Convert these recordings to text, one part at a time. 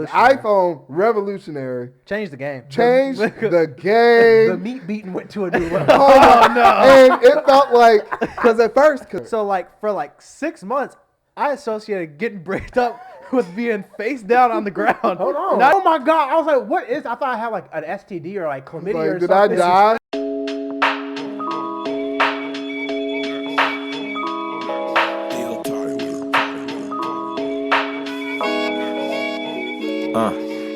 Revolutionary. iPhone, revolutionary. Changed the game. Changed the The game. meat beating went to a new level. Oh, no. And it felt like, because at first. So, for 6 months, I associated getting bricked up with being face down on the ground. Hold on. Oh, my God. I was like, what is? I thought I had like an STD or like chlamydia or Did something. I die?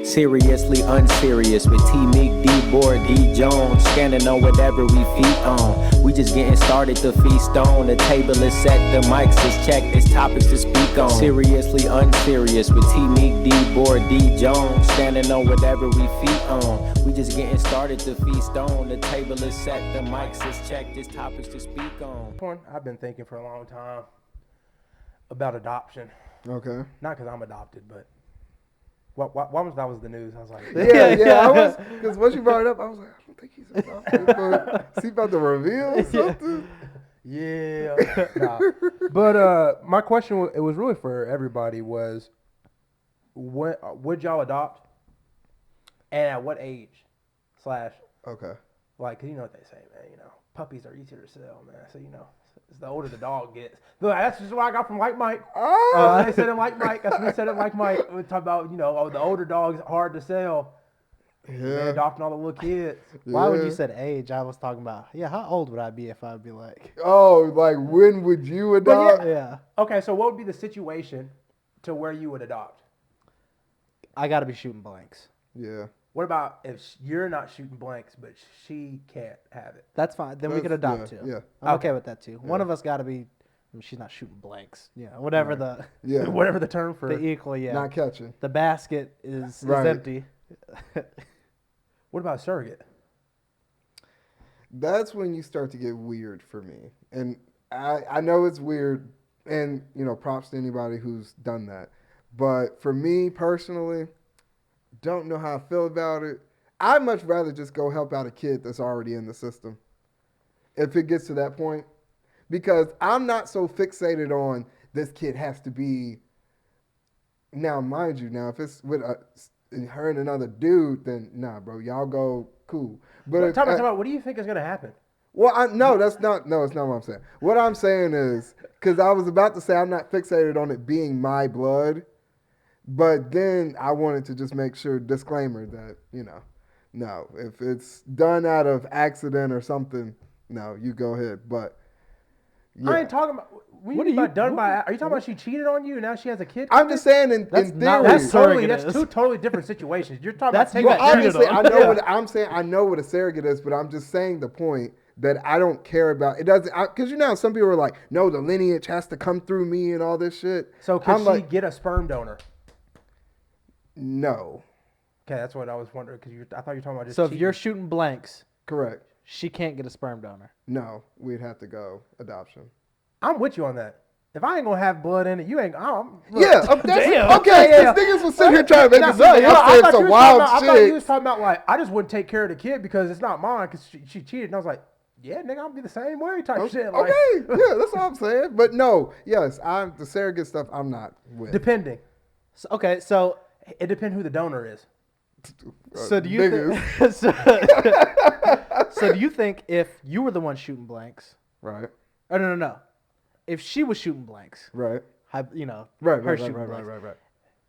Seriously unserious with T. Meek, D. Board, D. Jones, standing on whatever we feet on. We just getting started to feast on. The table is set, the mics is checked, there's topics to speak on. Seriously unserious with T. Meek, D. Board, D. Jones, standing on whatever we feet on. We just getting started to feast on. The table is set, the mics is checked, there's topics to speak on. I've been thinking for a long time about adoption. Okay. Not because I'm adopted, but why was that was the news? I was like, Yeah. I was, because once you brought it up, I was like, I don't think he's adopted. But is he about to reveal something? Yeah. Nah. But my question, it was really for everybody, was would y'all adopt? And at what age? / Okay. Like, 'cause you know what they say, man, puppies are easier to sell, man. So, it's the older the dog gets. But that's just what I got from Like Mike. They said it like Mike. That's what they said it like Mike. We talk about, the older dogs hard to sell. Yeah. Adopting all the little kids. Why would you say age? I was talking about, how old would I be if I'd be like... Oh, like when would you adopt? Yeah. Okay, so what would be the situation to where you would adopt? I got to be shooting blanks. Yeah. What about if you're not shooting blanks, but she can't have it? That's fine. Then we could adopt too. Yeah. I'm okay with that too. One of us got to be... she's not shooting blanks. Yeah, whatever whatever the term for the equal. Yeah, not catching. The basket is empty. What about a surrogate? That's when you start to get weird for me, and I know it's weird, and props to anybody who's done that, but for me personally, don't know how I feel about it. I'd much rather just go help out a kid that's already in the system, if it gets to that point. Because I'm not so fixated on this kid has to be. Now, mind you, if it's with her and another dude, then nah, bro, y'all go cool. But talk about what do you think is gonna happen? Well, no, it's not what I'm saying. What I'm saying is, because I was about to say I'm not fixated on it being my blood, but then I wanted to just make sure, disclaimer, that no, if it's done out of accident or something, no, you go ahead, but. Yeah. I ain't talking about. Are you talking about she cheated on you and now she has a kid? I'm just saying in theory. That's two totally different situations. You're talking about taking obviously, I know what I'm saying. I know what a surrogate is, but I'm just saying the point that I don't care about. It doesn't, because some people are like, no, the lineage has to come through me and all this shit. So can she get a sperm donor? No. Okay, that's what I was wondering, because I thought you were talking about just. So cheating. if you're shooting blanks, correct. She can't get a sperm donor. No, we'd have to go adoption. I'm with you on that. If I ain't gonna have blood in it, you ain't. Damn. Okay, These niggas was sitting here trying to make us up. I It's a wild shit. I thought you was talking about like I just wouldn't take care of the kid because it's not mine because she cheated. And I was like, yeah, nigga, I'll be the same way type shit. Like, okay, yeah, that's what I'm saying. But no, yes, the surrogate stuff I'm not with. Depending. So it depends who the donor is. So do you so do you think if you were the one shooting blanks, right? Oh no. If she was shooting blanks, right? Right,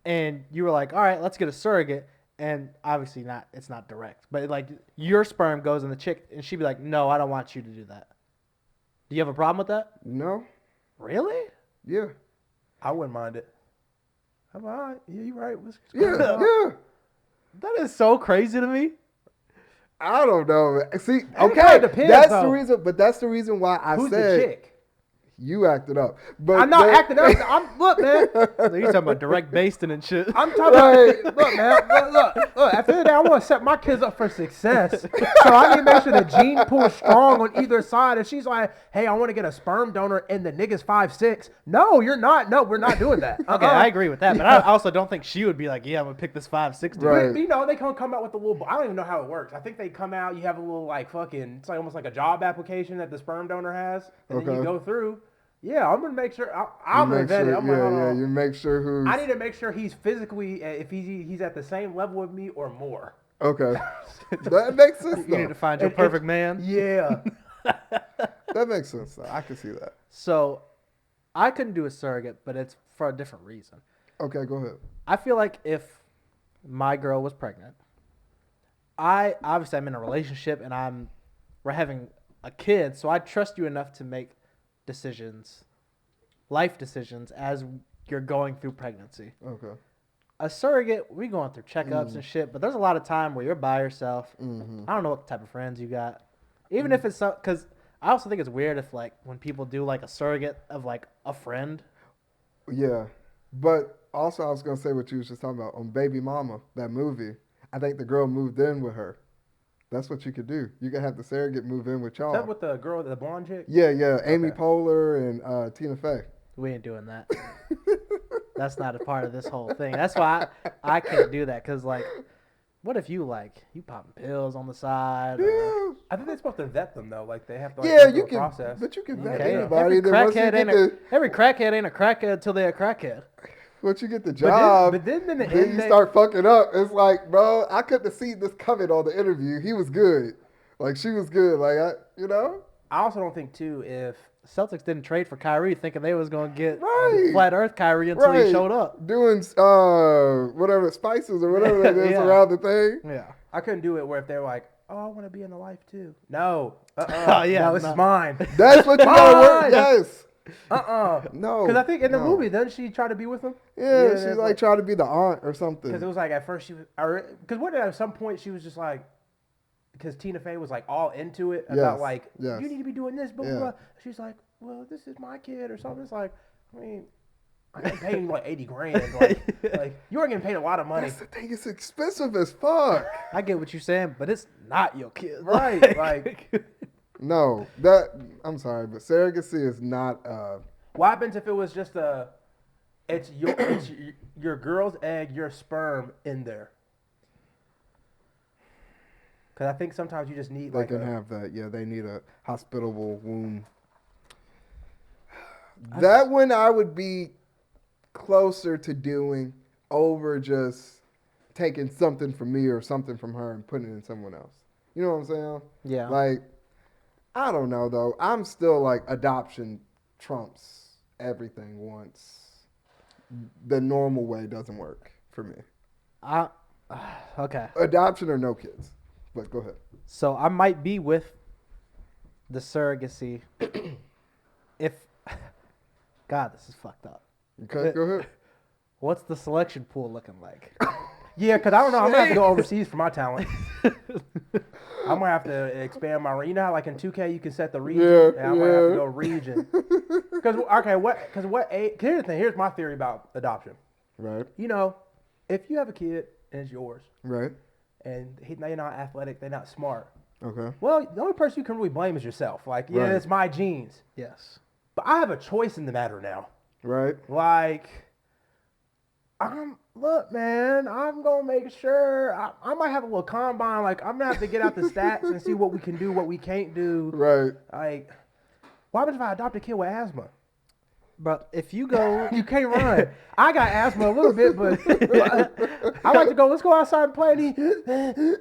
and you were like, all right, let's get a surrogate, and obviously it's not direct, but like your sperm goes in the chick, and she'd be like, no, I don't want you to do that. Do you have a problem with that? No. Really? Yeah. I wouldn't mind it. I'm all right. Yeah, you're right. Yeah. That is so crazy to me. I don't know. See, okay, depends, that's though. the reason. But that's the reason why I Who's said the chick? You acted up. But I'm not acting up. Look, man. So you're talking about direct basting and shit. I'm talking about, look, man. Look. At the end of the day, I want to set my kids up for success. So I need to make sure the gene pool is strong on either side. If she's like, hey, I want to get a sperm donor and the nigga's 5'6", no, you're not. No, we're not doing that. Okay, I agree with that. But I also don't think she would be like, yeah, I'm going to pick this 5'6". Right. They come out with a little, I don't even know how it works. I think they come out, you have a little like fucking, it's like almost like a job application that the sperm donor has. And then you go through. Yeah, I'm gonna make sure. I'm gonna vet it. I'm like, hold on. You make sure who's. I need to make sure he's physically, if he's at the same level with me or more. Okay, that makes sense. You need to find your perfect man. Yeah. That makes sense. Though. I can see that. So, I couldn't do a surrogate, but it's for a different reason. Okay, go ahead. I feel like if my girl was pregnant, I'm in a relationship and we're having a kid, so I trust you enough to make decisions, life decisions, as you're going through pregnancy. Okay. A surrogate, we going through checkups and shit, but there's a lot of time where you're by yourself. Mm-hmm. I don't know what type of friends you got. Even if it's because I also think it's weird if like when people do like a surrogate of like a friend. Yeah, but also I was gonna say what you was just talking about on Baby Mama, that movie. I think the girl moved in with her. That's what you could do. You could have the surrogate move in with y'all. Is that with the girl, the blonde chick? Yeah. Amy Okay. Poehler and Tina Fey. We ain't doing that. That's not a part of this whole thing. That's why I can't do that. Because, like, what if you popping pills on the side? Or, Yeah. I think they're supposed to vet them though. Like they have to. Like, Yeah, go through you a can, process. but you can vet okay, anybody. Then once you get every crackhead ain't a crackhead until they're a crackhead. once you get the But job, then in the then end, you start fucking up. It's like, bro, I couldn't have seen this coming on the interview. He was good. Like, she was good. Like, I also don't think too if Celtics didn't trade for Kyrie thinking they was going to get Right. flat earth Kyrie until he showed up. Doing whatever spices or whatever that is Yeah. around the thing. Yeah. I couldn't do it where if they're like, oh, I want to be in the life too. No. Oh, yeah, No, this no. is mine. That's what you gotta work. Fine. Yes. No. No. Because I think in the no. movie, doesn't she try to be with him? Yeah, that's she's like trying to be the aunt or something. Because it was like at first she was, because what at some point she was just like, because Tina Fey was like all into it about Yes, like, yes. you need to be doing this, blah, blah, Yeah. blah. She's like, well, this is my kid or something. It's like, I mean, I ain't paying like 80 grand. Like you are getting paid a lot of money. That's the thing. It's expensive as fuck. I get what you're saying, but it's not your kid. Right, like. No, I'm sorry, but surrogacy is not. What happens if it was just it's your girl's egg, your sperm in there? Because I think sometimes you just need They like can have that. Yeah, they need a hospitable womb. That one I would be closer to doing over just taking something from me or something from her and putting it in someone else. You know what I'm saying? Yeah. Like, I don't know though. I'm still like adoption trumps everything once. The normal way doesn't work for me. Okay. Adoption or no kids. But go ahead. So I might be with the surrogacy if God, this is fucked up. Okay, go ahead. What's the selection pool looking like? yeah, because I don't know. I'm gonna have to go overseas for my talent. I'm gonna have to expand my. You know how like in 2K you can set the region. Yeah, I'm gonna have to go region. Because what age? Here's the thing. Here's my theory about adoption. Right, You know, if you have a kid and it's yours, right. and they're not athletic, they're not smart. Okay. Well, the only person you can really blame is yourself. Like, yeah, Right. it's my genes. Yes. But I have a choice in the matter now. Right. Like, look, man, I'm gonna make sure I might have a little combine. Like, I'm gonna have to get out the stats and see what we can do, what we can't do. Right. Like, what happens if I adopt a kid with asthma? But if you go, You can't run. I got asthma a little bit, but I like to go. Let's go outside and play.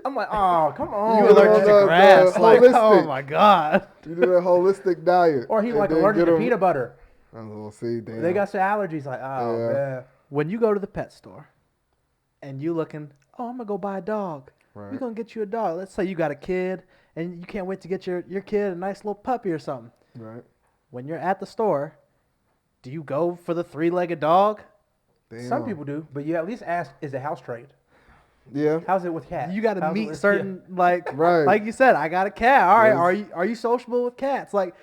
I'm like, oh, come on. you allergic the- to grass, the like, oh holistic. my God. You do a holistic diet. Or he and like then allergic get to 'em- peanut butter. Oh, see, damn. They got some allergies. Like, oh Yeah. man. When you go to the pet store and you looking, oh, I'm gonna go buy a dog. Right. We're gonna get you a dog. Let's say you got a kid and you can't wait to get your kid a nice little puppy or something. Right. When you're at the store, do you go for the 3-legged dog? Damn. Some people do, but you at least ask, is it house trained? Yeah. How's it with cats? You got to How's it meet with- certain like Right. you said. I got a cat. All right, Yes. are you sociable with cats? Like,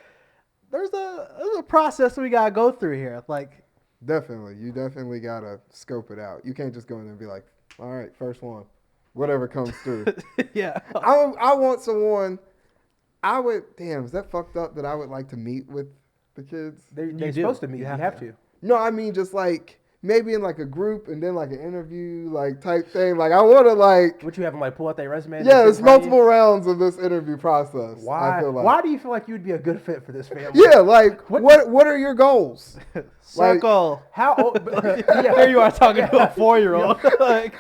there's a process we gotta go through here. Like, Definitely. You definitely got to scope it out. You can't just go in there and be like, all right, first one. Whatever comes through. yeah, I want someone. Damn, is that fucked up that I would like to meet with the kids? They're do. supposed to meet. You You have have to. to. No, I mean just like maybe in like a group and then like an interview like type thing. Like I want to like. Would you have them like pull out their resume? and Yeah, sit it's in front of you? multiple rounds of this interview process. Why? I feel like. Why do you feel like you would be a good fit for this family? Yeah, like what are your goals? Circle. How old? Yeah. Here you are talking to a 4-year-old. Like,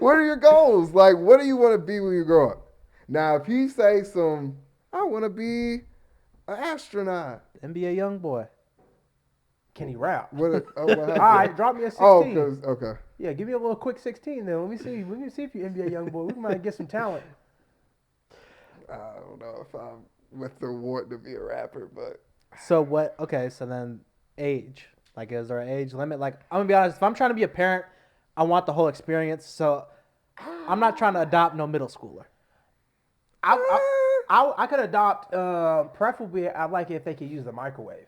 What are your goals? Like, what do you want to be when you grow up? Now, if you say I want to be an astronaut. NBA young boy. Can he rap? What All right, drop me a 16. Oh, okay. Yeah, give me a little quick 16 then. Let me see if you NBA young boy. We might get some talent. I don't know if I'm with the want to be a rapper, but So what? Okay, so then age. Like, is there an age limit? Like, I'm gonna be honest. If I'm trying to be a parent, I want the whole experience. So I'm not trying to adopt no middle schooler. I could adopt. Preferably, I'd like it if they could use the microwave.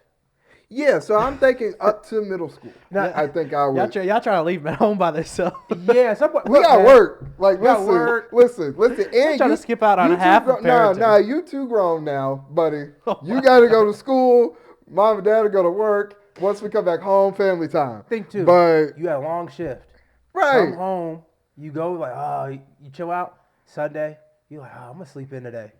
yeah. So I'm thinking up to middle school. Now- I think I would. Y'all trying to leave them at home by themselves. Yeah, somebody. We got work. Like, got listen, work. listen. And trying to skip out on you half too of Nah, parenting. you too grown now, buddy. Oh, You got to go to school. Mom and dad will go to work. Once we come back home, family time. Think too. But You had a long shift. right. Come home. You go like, oh, you chill out. Sunday, you like, oh, I'm gonna sleep in today.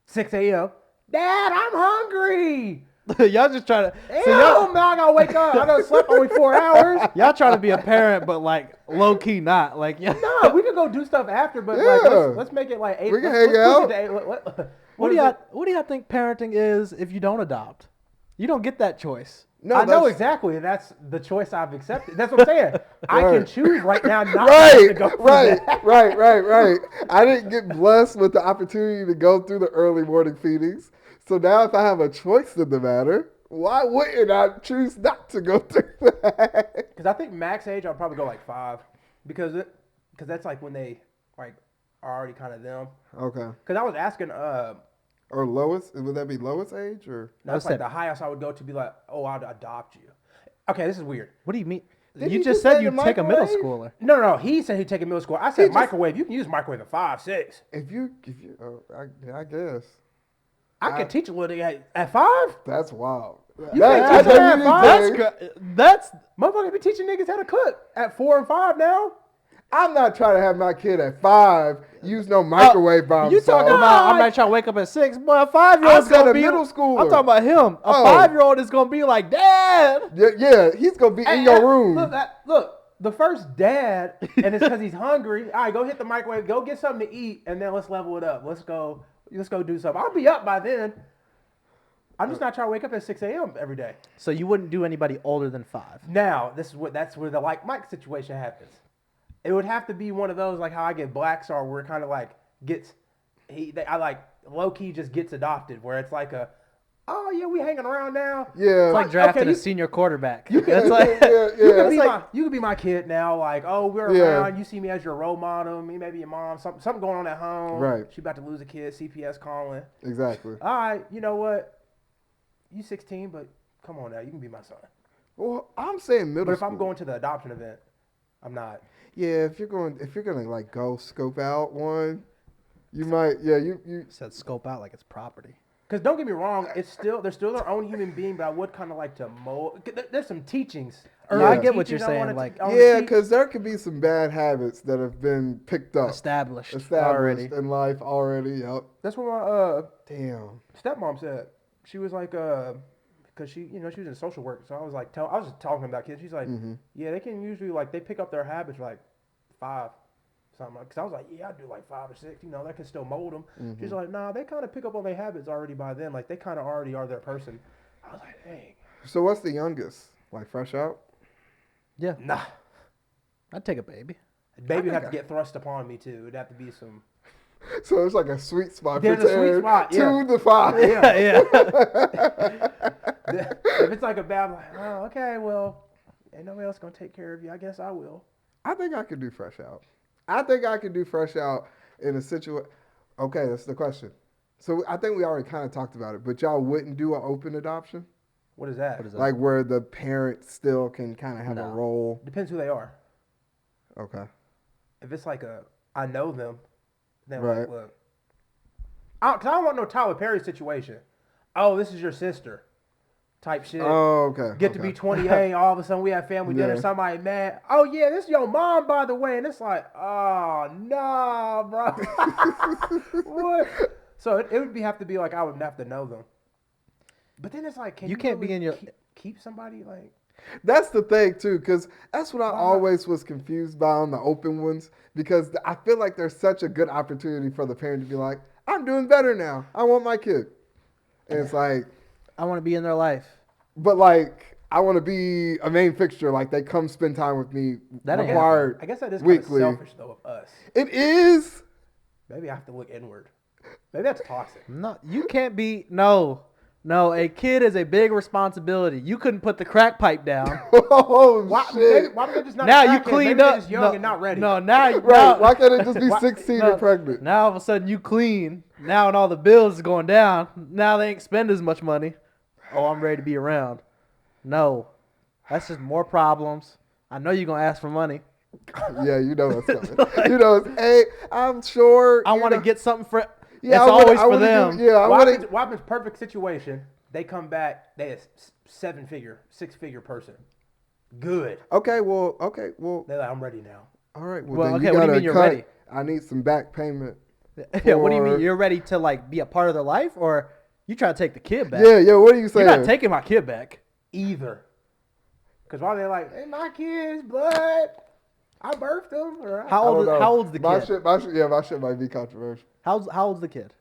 6 a.m. Dad, I'm hungry. Y'all just trying to. Ew, So y'all, man, I gotta wake up. I done slept only 4 hours. y'all trying to be a parent, but like low key not. Like, yeah. No, we can go do stuff after, but like, Yeah. let's make it like 8. We can let's hang push it out. to 8. What do is y'all it? What do y'all think parenting is if you don't adopt? You don't get that choice. No, I know that's- exactly. That's the choice I've accepted. That's what I'm saying. I can Right. choose right now not to have to go through that. Right. I didn't get blessed with the opportunity to go through the early morning feedings. So now if I have a choice in the matter, why wouldn't I choose not to go through that? Because I think max age, I'll probably go like 5, because that's like when they like are already kind of them. Okay. Because I was asking, Or lowest? Would that be lowest age or? that's I like said- the highest I would go to be like, oh, I'd adopt you. Okay, this is weird. What do you mean? Didn't You he just just said say you'd the take a middle microwave? schooler. No. He said he'd take a middle school. I He said just- microwave. You can use microwave at 5, 6. If you, I guess I could teach a little at 5. that's wild. You can't teach that at 5? That's Motherfuckers be teaching niggas how to cook at 4 and 5 now. I'm not trying to have my kid at 5 use no microwave by you himself. talking about. I'm not trying to wake up at 6. Boy, a 5-year-old's I said gonna a be middle schooler. I'm talking about him. A Oh. 5-year-old is gonna be like, Dad. Yeah, he's gonna be in your room. Look, the first dad, and it's because he's hungry. All right, go hit the microwave. Go get something to eat, and then let's level it up. Let's go do something. I'll be up by then. I'm just not trying to wake up at 6 a.m. every day. So you wouldn't do anybody older than 5. Now, that's where the like Mike situation happens. It would have to be one of those like how I get Black Star, where it kind of like I like low key just gets adopted, where it's like oh yeah, we hanging around now. Yeah. It's like drafting okay, a senior quarterback. you can- That's like, You could be my kid now. Like, oh, we're Yeah. around. You see me as your role model. Me, maybe your mom. Something going on at home. Right. She about to lose a kid. CPS calling. Exactly. All right, you know what? You 16, but come on now. You can be my son. Well, I'm saying middle But if school. I'm going to the adoption event, I'm not. Yeah, if you're gonna like go scope out one, you might. Yeah, you. said scope out like it's property. Because don't get me wrong, they're still their own human being, but I would kind of like to mold. There's some teachings. Yeah, I get what teachings you're I saying, wanna like- I wanna Yeah, teach. because there could be some bad habits that have been picked up, Established established already. in life already. Yep. That's what my Damn. stepmom said. She was like, because she was in social work, so I was like, I was just talking about kids. She's like, yeah, they can usually like they pick up their habits like 5, something. Because I was like, yeah, I do like 5 or 6. That can still mold them. She's like, nah, they kind of pick up on their habits already by then. Like they kind of already are their person. I was like, dang, So what's the youngest? Like fresh out? Yeah, nah. I'd take a baby. Baby would have to get thrust upon me too. It'd have to be some. So it's like a sweet spot There's for a sweet Terran. spot, yeah. 2 to 5. Yeah. If it's like a bad, I'm like, oh, okay, well, ain't nobody else gonna take care of you. I guess I will. I think I could do fresh out. I think I could do fresh out in a situation. Okay, that's the question. So I think we already kind of talked about it, but y'all wouldn't do an open adoption? What is that? What is that? Like where the parent still can kind of have a No. role? Depends who they are. Okay. If it's like I know them, then Right. like, look. Because I don't want no Tyler Perry situation. Oh, this is your sister. type shit. Oh, okay. Get to be 28, all of a sudden we have family dinner, Yeah. somebody mad. Oh, yeah, this your mom, by the way. And it's like, oh, no, bro. What? So it would have to be like I would have to know them. But then it's like, You can't be really in your- keep somebody like... That's the thing too, because that's what I always was confused by on the open ones. Because I feel like there's such a good opportunity for the parent to be like, "I'm doing better now. I want my kid," and it's like, I want to be in their life. but like, I want to be a main fixture. Like they come spend time with me. That ain't required. I guess that is kind of weekly. selfish, though, of us. It is. Maybe I have to look inward. Maybe that's toxic. No, you can't be. No, a kid is a big responsibility. You couldn't put the crack pipe down. Oh Why, shit! why they just not Now a you crackhead? cleaned Maybe they're up. just young and not ready. No, now Right? now- Why can't it just be Why- 16 no, and pregnant? Now all of a sudden you clean. Now and all the bills is going down. Now they ain't spend as much money. Oh, I'm ready to be around. No, that's just more problems. I know you're gonna ask for money. Yeah, you know what's coming. You know, hey, I'm sure. I you want to know- get something for. Yeah, it's I wanna- always I for wanna them. do- yeah, I want to. What happens? Perfect situation. They come back. They a 6-figure person. Good. Okay, well, They're like, I'm ready now. all right. Well, Well, then okay, you what do you gotta mean you're cut. ready? I need some back payment. Yeah, what do you mean? for- You're ready to like be a part of their life, or you try to take the kid back? Yeah. What are you saying? You're not taking my kid back. Either. Because while they're like, hey, my kid's blood. I birthed them. Or How I don't old? know. How old's the my kid? Shit, my shit might be controversial. How old's the kid?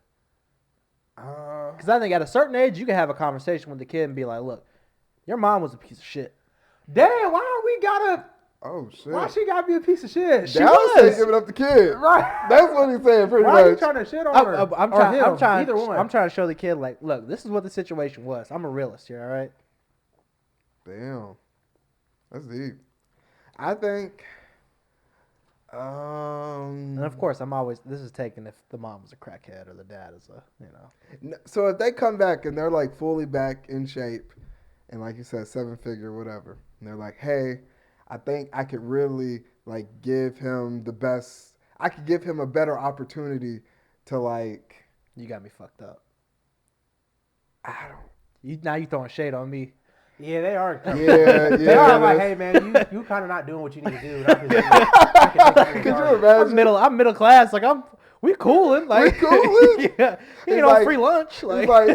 Because I think at a certain age you can have a conversation with the kid and be like, "Look, your mom was a piece of shit." Damn, why we gotta... Oh shit. Why she gotta be a piece of shit? She Dallas was. ain't giving up the kid. Right. That's what he's saying, pretty Why are you much. trying to shit on her? I'm Or trying. him? I'm trying. Either one. I'm trying to show the kid like, look, this is what the situation was. I'm a realist here, all right? Damn, that's deep. I think. And of course, I'm always. This is taken if the mom was a crackhead or the dad is a, So if they come back and they're like fully back in shape, and like you said, 7-figure, whatever, and they're like, hey, I think I could really like give him the best. I could give him a better opportunity to like. You got me fucked up. I don't. Now you throwing shade on me. Yeah, they are. Yeah, They are like, that's- hey man, you kind of not doing what you need to do. And I can take it Could you regardless. imagine? I'm middle class. Like we coolin'. Like coolin'? yeah, he He's ain't on like- free lunch. He's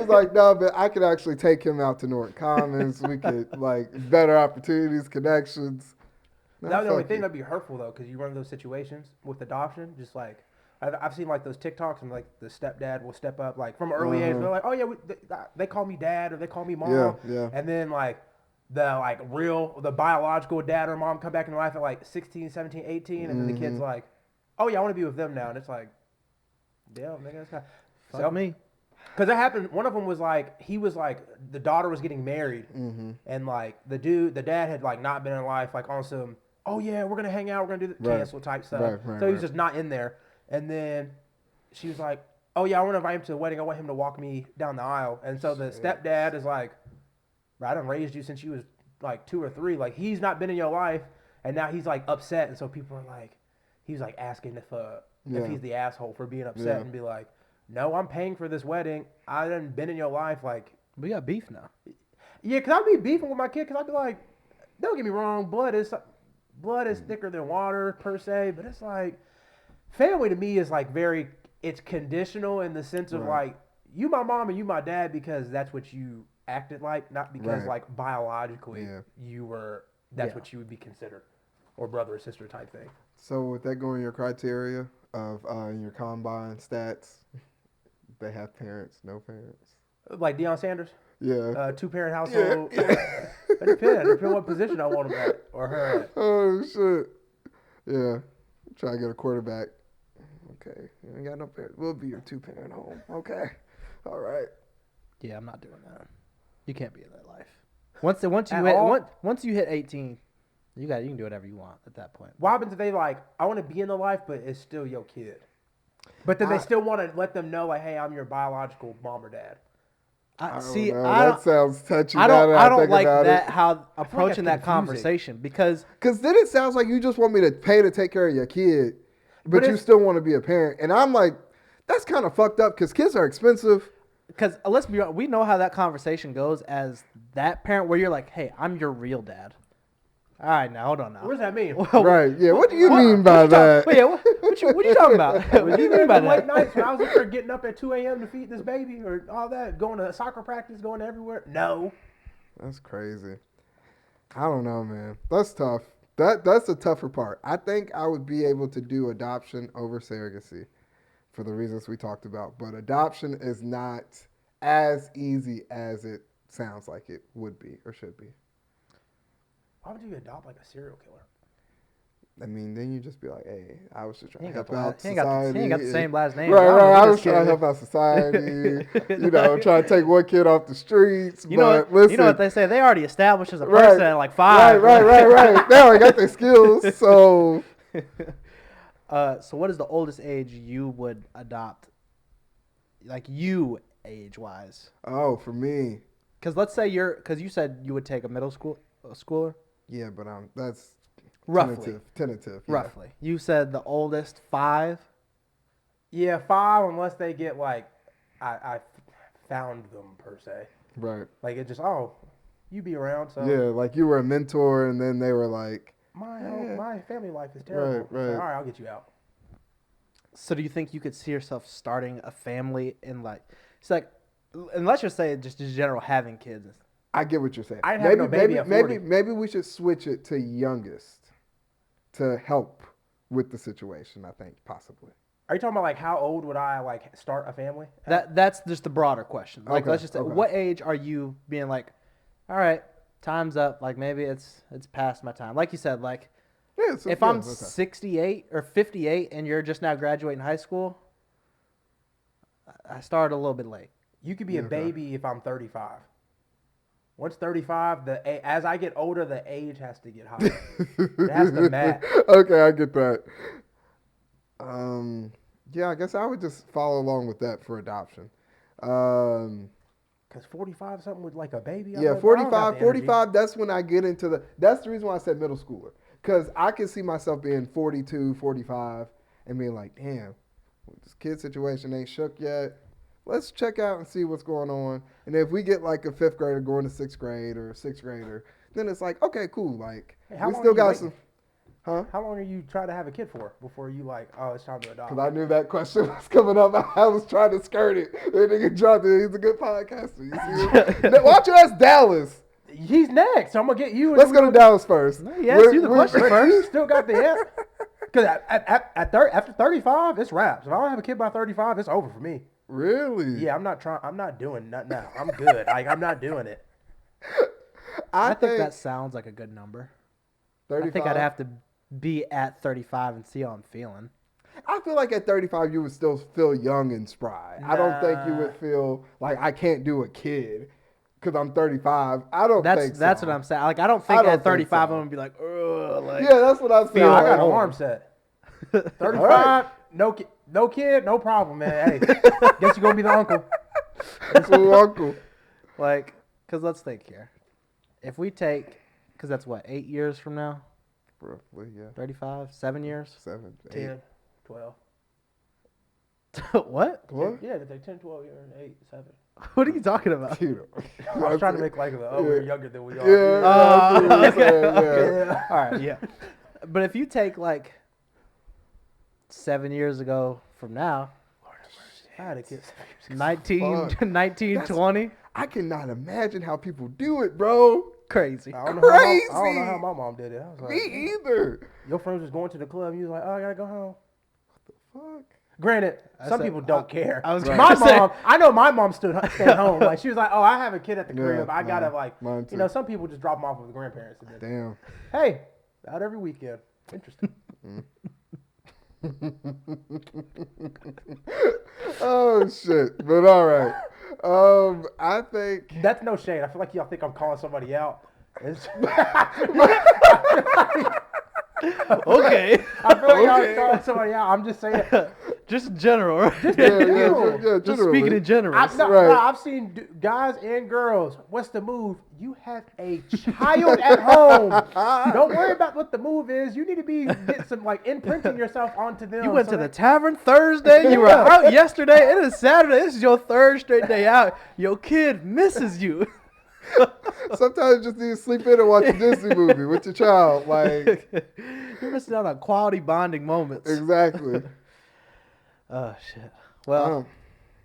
like, no, but I could actually take him out to North Commons. We could like better opportunities, connections. No, That was the only fuck thing you. that'd be hurtful though, because you run those situations with adoption, just like I've seen like those TikToks and like the stepdad will step up like from an early age. They're like, oh yeah, they call me dad or they call me mom. Yeah. And then like the biological dad or mom come back in life at like 16, 17, 18, and then the kid's like, oh yeah, I want to be with them now, and it's like, damn, nigga, that's kind of Fuck me. Because that happened. One of them was like, he was like, the daughter was getting married, and like the dad had like not been in life, like on some, oh yeah, we're gonna hang out, we're gonna do the Right. cancel type stuff. Right, So he was right. just not in there. And then she was like, oh yeah, I want to invite him to the wedding. I want him to walk me down the aisle. And so the stepdad is like, I done raised you since you was like 2 or 3. Like he's not been in your life, and now he's like upset. And so people are like, he's like asking if Yeah. he's the asshole for being upset, Yeah. and be like, no, I'm paying for this wedding. I done been in your life. Like, We got beef now. yeah, cause I'd be beefing with my kid. Cause I'd be like, don't get me wrong, blood is thicker than water per se, but it's like family to me is like it's conditional in the sense of Right. like you my mom and you my dad because that's what you acted like, not because Right. like biologically Yeah. that's Yeah. what you would be considered, or brother or sister type thing. So would that go in your criteria of your combine stats? They have parents, no parents. Like Deion Sanders, Yeah. 2-parent household. Yeah. It depends what position I want him at or her at. Oh shit. Yeah. Try to get a quarterback. Okay. You ain't got no parents. We'll be your 2-parent home. Okay. All right. Yeah, I'm not doing that. You can't be in that life. Once you At hit all? once you hit 18, you can do whatever you want at that point. What happens if they like, I want to be in the life, but it's still your kid? But then they still want to let them know, like, hey, I'm your biological mom or dad. I don't See, know. I That don't, sounds touchy. I now don't, that I don't think like about that it. how approaching that confusing. conversation because Because then it sounds like you just want me to pay to take care of your kid, but you it's- still want to be a parent. And I'm like, that's kind of fucked up because kids are expensive. because let's be honest, we know how that conversation goes as that parent where you're like, hey, I'm your real dad. All right, now hold on now. What does that mean? Right? Yeah. What do you mean by that? Wait, what you talking about? What do you mean by Late that? nights when I was up there getting up at 2 a.m. to feed this baby or all that, going to soccer practice, going everywhere. No. That's crazy. I don't know, man. That's tough. That's the tougher part. I think I would be able to do adoption over surrogacy for the reasons we talked about. But adoption is not as easy as it sounds like it would be or should be. Why would you adopt like a serial killer? I mean, then you just be like, hey, I was just trying to help He out ain't got society. the same last name. Right. I was just trying to kidding. help out society. Trying to take one kid off the streets. You know listen, what they say? They already established as a person at like 5. Right. Now I got their skills, so. So what is the oldest age you would adopt? Like you age-wise? Oh, for me. Because let's say because you said you would take a middle schooler. Yeah, but that's Roughly. Tentative. Yeah. Roughly. You said the oldest 5. Yeah, 5 unless they get like, I found them per se. Right. Like it just, you be around, so. Yeah, like you were a mentor, and then they were like, My family life is terrible. Right. So, all right, I'll get you out. So do you think you could see yourself starting a family in like, it's like, and let's just say just in general having kids. I get what you're saying. I'd have no baby at 40. Maybe we should switch it to youngest to help with the situation. I think possibly. Are you talking about like how old would I like start a family? That's just the broader question. Like Okay, let's just say, okay. what age are you being like, all right, time's up. Like maybe it's past my time. Like you said, like Yeah. if I'm 68 or 58 and you're just now graduating high school, I started a little bit late. You could be a baby if I'm 35. Once 35, as I get older, the age has to get higher. It has to match. Okay, I get that. Yeah, I guess I would just follow along with that for adoption. Because 45 something with like a baby. Yeah, 45, that's when I get into that's the reason why I said middle schooler. Because I can see myself being 42, 45, and being like, damn, this kid situation ain't shook yet. Let's check out and see what's going on. And if we get like a 5th grader going to 6th grade or a 6th grader, then it's like, okay, cool. Like, Hey, we still got some. Huh? How long are you trying to have a kid for before you like, it's time to adopt? Because I knew that question was coming up. I was trying to skirt it. That nigga dropped it. He's a good podcaster. You see him? Why don't you ask Dallas? He's next. So I'm gonna get you. Let's go to Dallas first. No, he asked you the question You first. still got the answer. Because after 35, it's wraps. If I don't have a kid by 35, it's over for me. Really? Yeah, I'm not doing nothing now. I'm good. Like I'm not doing it. I think that sounds like a good number. 35. I think I'd have to be at 35 and see how I'm feeling. I feel like at 35 you would still feel young and spry. I don't think you would feel like I can't do a kid because I'm 35. I don't think so. That's what I'm saying. Like I don't think at 35 I'm gonna be like, ugh. Like, yeah, that's what I'm saying. I got an arm set. 35, right. No kid, no problem, man. Hey, guess you're gonna be the uncle. That's what uncle. Like, cause let's think here. If we take, cause that's what 8 years from now. Roughly, yeah. 35, 7 years. 7, 8. 10, 12. What? What? Yeah, it's like 10, 12 years, 8, 7. What are you talking about? I was trying to make like we're younger than we are. Yeah. Yeah. All right, yeah. But if you take like 7 years ago from now, I had a kid. 19, 20, I cannot imagine how people do it, bro. crazy. I don't Crazy. know how my mom did it. I was like, Me either. your friends was going to the club, and you was like, I gotta go home. Fuck. Granted, some said- people don't care. I was My gonna say- mom, I know my mom stayed home. Like she was like, I have a kid at the crib. I gotta mine too. some people just drop them off with the grandparents. And then, Damn. hey, out every weekend. Interesting. Oh shit. But all right. I think That's no shade. I feel like y'all think I'm calling somebody out. It's, Okay. I feel like y'all calling somebody out. I'm just saying. Just in general, right? Just Yeah, general. Just speaking in general. I've seen guys and girls. What's the move? You have a child at home. Don't worry about what the move is. You need to get some imprinting yourself onto them. You went to the tavern Thursday. You were out yesterday. It is Saturday. This is your third straight day out. Your kid misses you. Sometimes you just need to sleep in and watch a Disney movie with your child. Like, you're missing out on quality bonding moments. exactly. Oh shit. Well,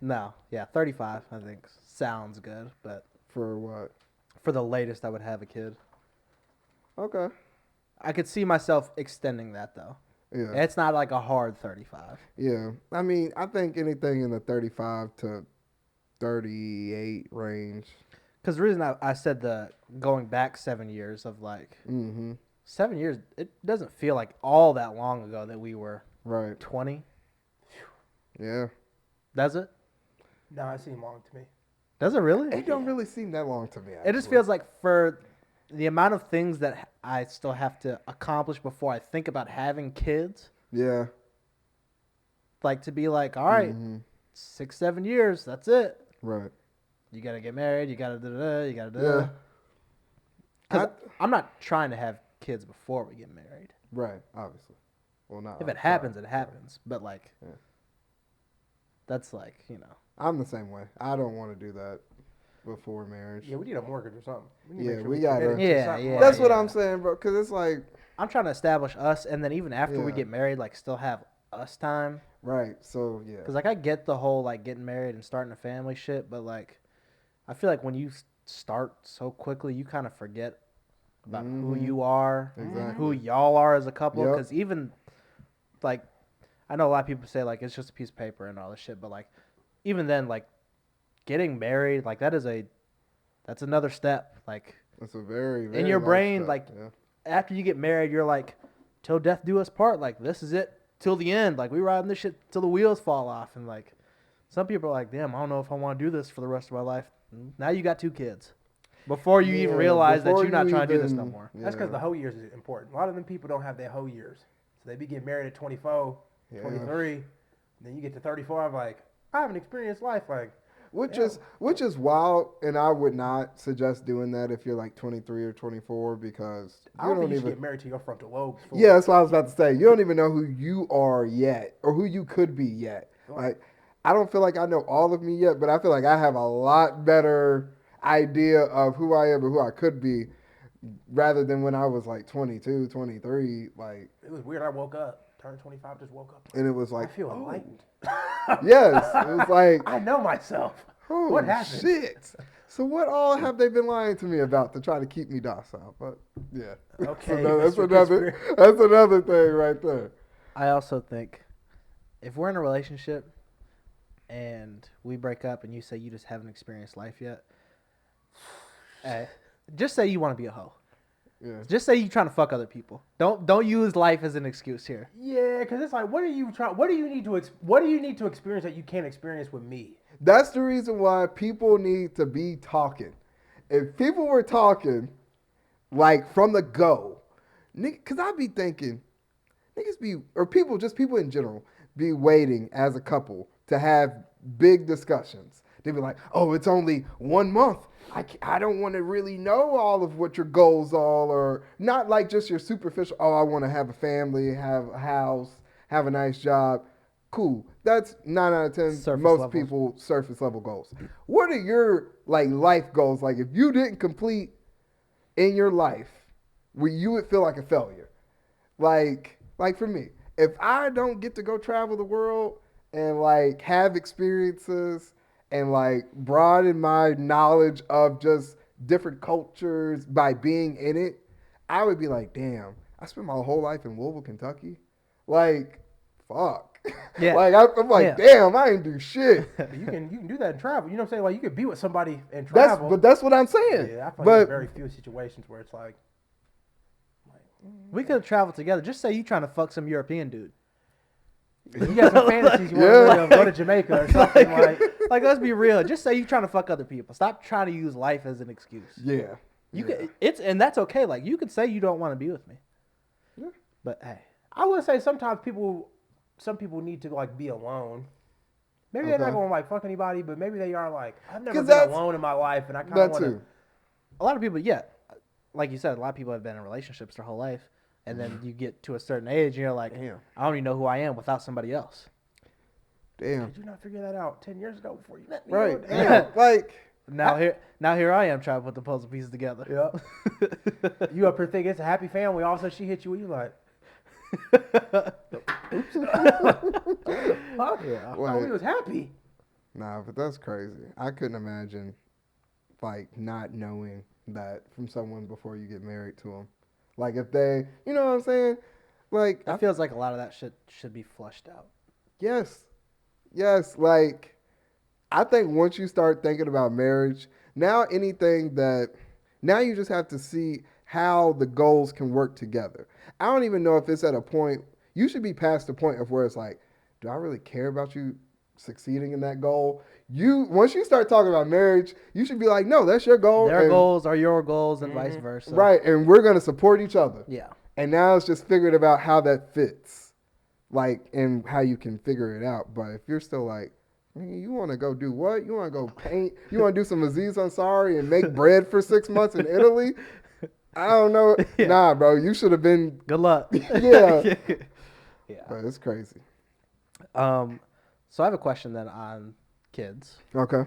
no, yeah, 35. I think sounds good, but For what? for the latest, I would have a kid. Okay. I could see myself extending that though. Yeah. It's not like a hard 35. Yeah. I mean, I think anything in the 35 to 38 range. Because the reason I said the going back 7 years of 7 years, it doesn't feel like all that long ago that we were Right. 20. Yeah. Does it? No, it seemed long to me. Does it really? It don't really seem that long to me. It just feels like for the amount of things that I still have to accomplish before I think about having kids, Yeah. like to be like, all right, 6, 7 years, that's it. Right. You gotta get married. You gotta da-da-da. You gotta Yeah. da. Because I'm not trying to have kids before we get married. Right. Obviously. Well, not. If it happens, it happens. But that's I'm the same way. I don't want to do that before marriage. Yeah, we need a mortgage or something. We need to Yeah, make sure we committed gotta- to Yeah, something yeah. like That's what that. I'm saying, bro. Because it's like, I'm trying to establish us, and then even after we Yeah. get married, still have us time. right. So yeah. Because I get the whole getting married and starting a family shit, but I feel like when you start so quickly, you kind of forget about who you are, Exactly. who y'all are as a couple. Yep. Because even I know a lot of people say it's just a piece of paper and all this shit, but even then, getting married, that's another step. It's a very, very in your large brain, step, yeah. after you get married, you're till death do us part. This is it till the end. We riding this shit till the wheels fall off. And some people are damn, I don't know if I want to do this for the rest of my life. Now you got 2 kids. Before you even realize that before you're not you trying to do this no even- more. That's because the whole years is important. A lot of them people don't have their whole years. So they be getting married at 24, 23. And then you get to 34, I'm I haven't experienced life. Which is wild, and I would not suggest doing that if you're 23 or 24 because I don't think you should get married to your frontal lobes. fool. Yeah, that's what I was about to say. You don't even know who you are yet or who you could be yet. I don't feel like I know all of me yet, but I feel like I have a lot better idea of who I am and who I could be rather than when I was 22, 23. It was weird. I woke up, turned 25, just woke up. And it was I feel enlightened. Yes, it was I know myself. oh, What happened? shit. So what all have they been lying to me about to try to keep me docile? But yeah, Okay, that's Mr. another thing right there. I also think if we're in a relationship and we break up and you say you just haven't experienced life yet, just say you want to be a hoe. Yeah. Just say you trying to fuck other people. Don't use life as an excuse here. Yeah, because it's what are you trying? What do you need to experience that you can't experience with me? That's the reason why people need to be talking. If people were talking, from the go, because I be thinking, people in general, be waiting as a couple to have big discussions. They be like, oh, it's only 1 month. I don't want to really know all of what your goals are, or not just your superficial, oh, I want to have a family, have a house, have a nice job. Cool. That's 9 out of 10 Surface most level. people surface level goals. What are your life goals? If you didn't complete in your life, where you would feel like a failure. Like for me, if I don't get to go travel the world and have experiences and broaden my knowledge of just different cultures by being in it, I would be damn, I spent my whole life in Louisville, Kentucky. Fuck. Yeah. I'm damn, I ain't do shit. You can do that in travel. You know what I'm saying? You could be with somebody and travel. But that's what I'm saying. Yeah, I find but very few situations where it's We could have traveled together. Just say you trying to fuck some European dude. you got some fantasies you want to go to Jamaica or something Let's be real. Just say you trying to fuck other people. Stop trying to use life as an excuse. yeah. You can and that's okay. You could say you don't want to be with me. Yeah. But hey, I would say sometimes people some people need to like be alone. Maybe they're not Okay. going to like fuck anybody, but maybe they are like, I've never 'Cause been that's- alone in my life, and I kind of That want to. too. A lot of people, yeah, like you said, a lot of people have been in relationships their whole life, and then you get to a certain age, and you're like, Damn. I don't even know who I am without somebody else. Damn. Did you not figure that out 10 years ago before you met me? Right. Oh, Damn. Like. Now here I am trying to put the puzzle pieces together. Yeah. You up here thinking it's a happy family. All of a sudden she hit you. You like, huh? Yeah. I thought we was happy. Nah, but that's crazy. I couldn't imagine, like, not knowing that from someone before you get married to them. Like, if they, you know what I'm saying? Like, It feels like a lot of that shit should be flushed out. yes. Yes, like, I think once you start thinking about marriage, now now you just have to see how the goals can work together. I don't even know if it's at a point, you should be past the point of where it's like, do I really care about you succeeding in that goal? Once you start talking about marriage, you should be like, no, that's your goal. Their and- goals are your goals and vice versa. Right, and we're going to support each other. Yeah. And now it's just figuring about how that fits, like, and how you can figure it out. But if you're still like, man, you want to go do what? You want to go paint? You want to do some Aziz Ansari and make bread for 6 months in Italy? I don't know. Yeah. Nah, bro, you should have been. Good luck. Yeah. Yeah. But it's crazy. So I have a question then on kids. Okay.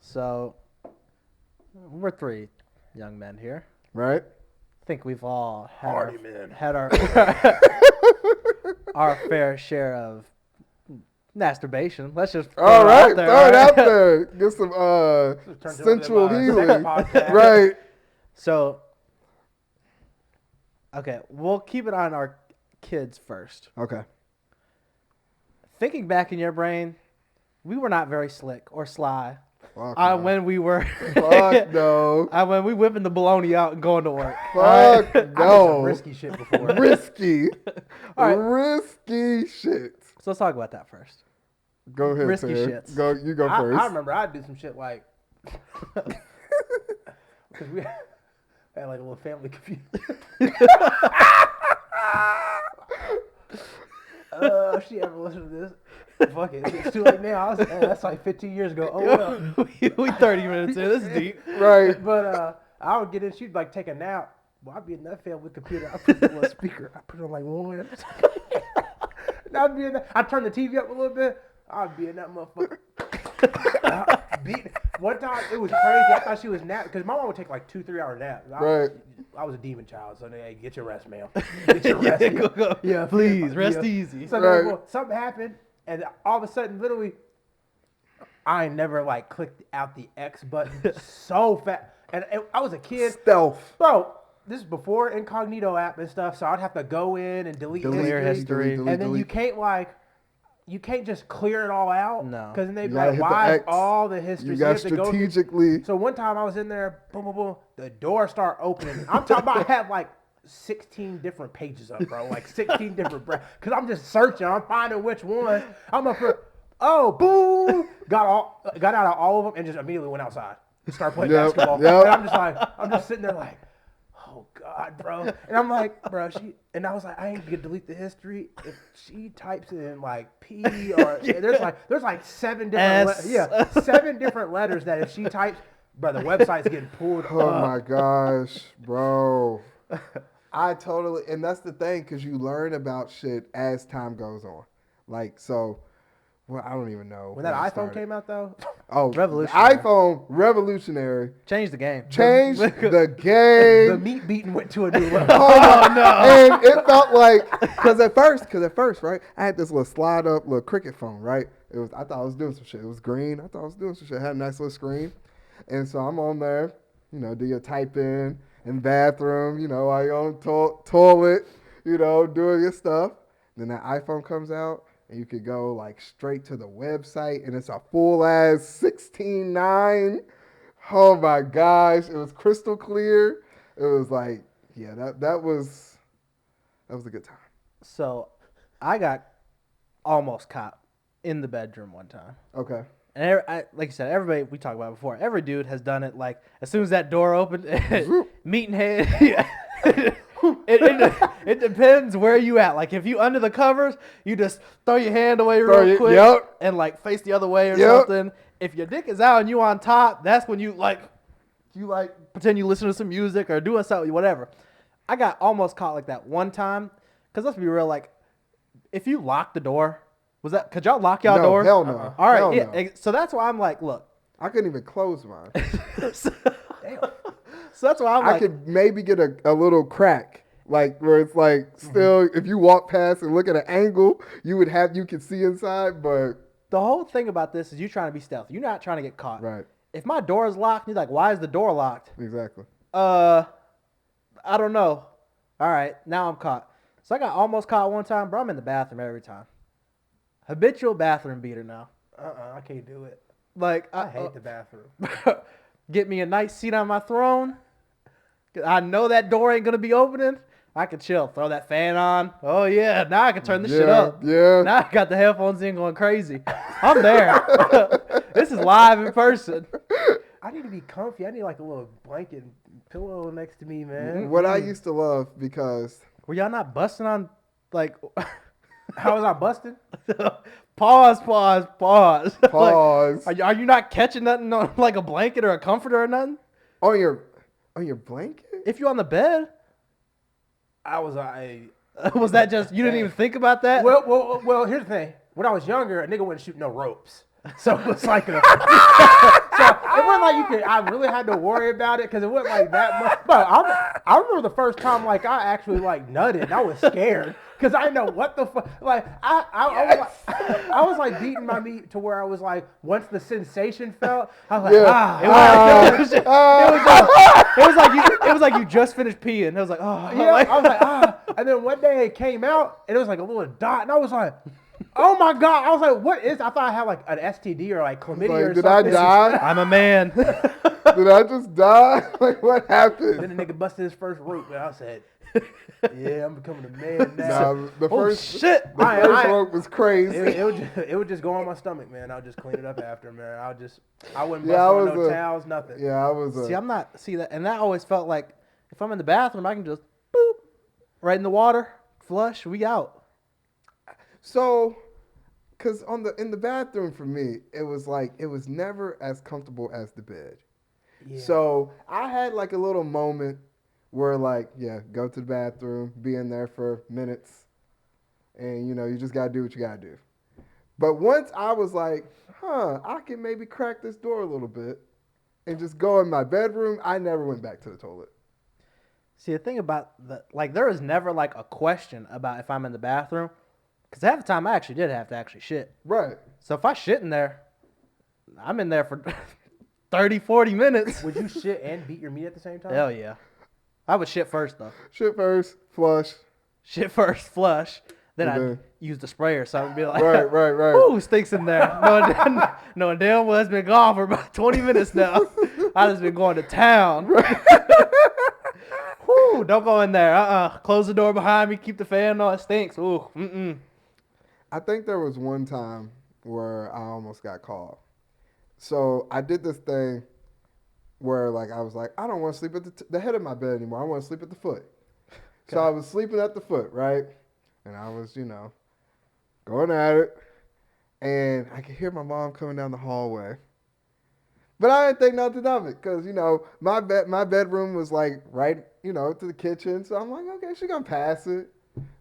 So we're 3 young men here. Right? I think we've all had Party men. had our our fair share of masturbation. Let's just throw All it right. out there, Throw it right? out there. Get some Turns into sensual a healing. sex podcast. Right. So, okay, we'll keep it on our kids first. Okay. Thinking back in your brain, we were not very slick or sly Fuck no. when we were Fuck no. when we whipping the bologna out and going to work. Fuck I did some no. risky shit before. Risky. All right. Risky shit. So let's talk about that first. Go ahead, Risky Terran. shits. You go first. I remember I'd do some shit like, because we had like a little family computer. She ever listened to this? Fuck it, it's too late now. That's like 15 years ago. Oh well. we 30 minutes in. This is deep. Right. But I would get in. She'd like take a nap. Well, I'd be in that family computer. I put the little speaker. I put it on like one. And I'd be in that. I'd turn the TV up a little bit. I'd be in that motherfucker. One time it was crazy. I thought she was napping because my mom would take like 2-3 hour naps. Right. I was a demon child, so hey, get your rest, ma'am. Get your rest. Yeah, go. Yeah, Please, yeah. rest easy. So Right. then, well, something happened, and all of a sudden, literally, I ain't never like clicked out the X button so fast. And I was a kid, Stealth. bro. This is before incognito app and stuff, so I'd have to go in and delete Clear history. and then you can't just clear it all out. No. Because then they'd You be gotta like, hit the why is X. all the history? You So got have to go through- strategically. So one time I was in there, boom, boom, boom, the door started opening. I'm talking about I had like 16 different pages up, bro. Like 16 different, because I'm just searching. I'm finding which one. I'm up for, oh, boom. Got out of all of them and just immediately went outside. Start playing Yep, basketball. yep. And I'm just sitting there like, oh God, bro. And I'm like, bro, I was like, I ain't gonna delete the history. If she types it in like P or there's like 7 different S. 7 different letters that if she types, bro, the website's getting pulled Oh up. my gosh, bro. And that's the thing, because you learn about shit as time goes on. Like, so, well, I don't even know. When that iPhone came out though, Oh, Revolutionary. the iPhone, revolutionary. Change the game. Changed the the game. meat beating went to a new level. Oh no! And it felt like, because at first, right, I had this little slide up little cricket phone, right? I thought I was doing some shit. It was green. I thought I was doing some shit. It had a nice little screen, and so I'm on there, do your type in bathroom, while you're on the toilet, doing your stuff. Then that iPhone comes out, and you could go like straight to the website, and it's a full ass 16:9. Oh my gosh, it was crystal clear. It was like, yeah, that was a good time. So, I got almost caught in the bedroom one time. Okay. And like you said, everybody we talked about before, every dude has done it. Like as soon as that door opened, meeting head, it It depends where you at. Like if you under the covers, you just throw your hand away real quick and like face the other way or something. If your dick is out and you on top, that's when you pretend you listen to some music or doing something, whatever. I got almost caught like that one time. Cause let's be real, like if you lock the door, could y'all lock y'all doors? Hell no. All right, hell yeah. no. So that's why I'm like, look. I couldn't even close mine. So that's why I'm like, I could maybe get a little crack, like where it's like still, if you walk past and look at an angle, you could see inside, but the whole thing about this is you trying to be stealthy. You're not trying to get caught. right. If my door is locked, you're like, why is the door locked? Exactly. I don't know. All right, now I'm caught. So I got almost caught one time, bro. I'm in the bathroom every time. Habitual bathroom beater now. I can't do it. Like I hate the bathroom. Get me a nice seat on my throne. I know that door ain't gonna be opening. I can chill. Throw that fan on. Oh yeah, now I can turn this shit up. Yeah. Now I got the headphones in going crazy. I'm there. This is live in person. I need to be comfy. I need like a little blanket and pillow next to me, man. What I used to love because Were y'all not busting on like? How was I busting? Pause. pause Like, are you not catching nothing on like a blanket or a comforter or nothing? on your blanket. If you're on the bed, Was that just you didn't even think about that? Well. Here's the thing. When I was younger, a nigga wouldn't shoot no ropes, so it was like so it wasn't like you could. I really had to worry about it because it wasn't like that much. But I remember the first time like I actually like nutted. And I was scared because I know what the fuck. Like I was like beating my meat to where I was like once the sensation felt, I was like It was like you just finished peeing. It was like, oh, yeah. I was like and then one day it came out and it was like a little dot, and I was like, oh my god! I was like, what is? I thought I had like an STD or like chlamydia or Did something. I die? I'm a man. Did I just die? Like what happened? Then the nigga busted his first rope, and I said, yeah, I'm becoming a man now. Nah, the Oh first shit! first rope was crazy. It would just go on my stomach, man. I'll just clean it up after, man. I wouldn't Yeah, bust on no towels, nothing. Yeah, I was. See, I'm not that, and that always felt like if I'm in the bathroom, I can just boop right in the water, flush, we out. So, cause in the bathroom for me, it was never as comfortable as the bed. Yeah. So I had like a little moment where like, go to the bathroom, be in there for minutes, and you just gotta do what you gotta do. But once I was like, I can maybe crack this door a little bit and just go in my bedroom, I never went back to the toilet. See, the thing about there was never like a question about if I'm in the bathroom, because half the time I actually did have to actually shit. Right. So if I shit in there, I'm in there for 30, 40 minutes. Would you shit and beat your meat at the same time? Hell yeah. I would shit first though. Shit first, flush. Shit first, flush. Then Okay. I'd use the spray or something and be like, Right. ooh, stinks in there. No, damn well it's been gone for about 20 minutes now. I just been going to town. Whoo, don't go in there. Close the door behind me. Keep the fan on. It stinks. Ooh, I think there was one time where I almost got caught. So I did this thing where like I was like, I don't want to sleep at the head of my bed anymore. I want to sleep at the foot. Okay. So I was sleeping at the foot, right? And I was, going at it. And I could hear my mom coming down the hallway. But I didn't think nothing of it because, my bedroom was like right, to the kitchen. So I'm like, okay, she going to pass it.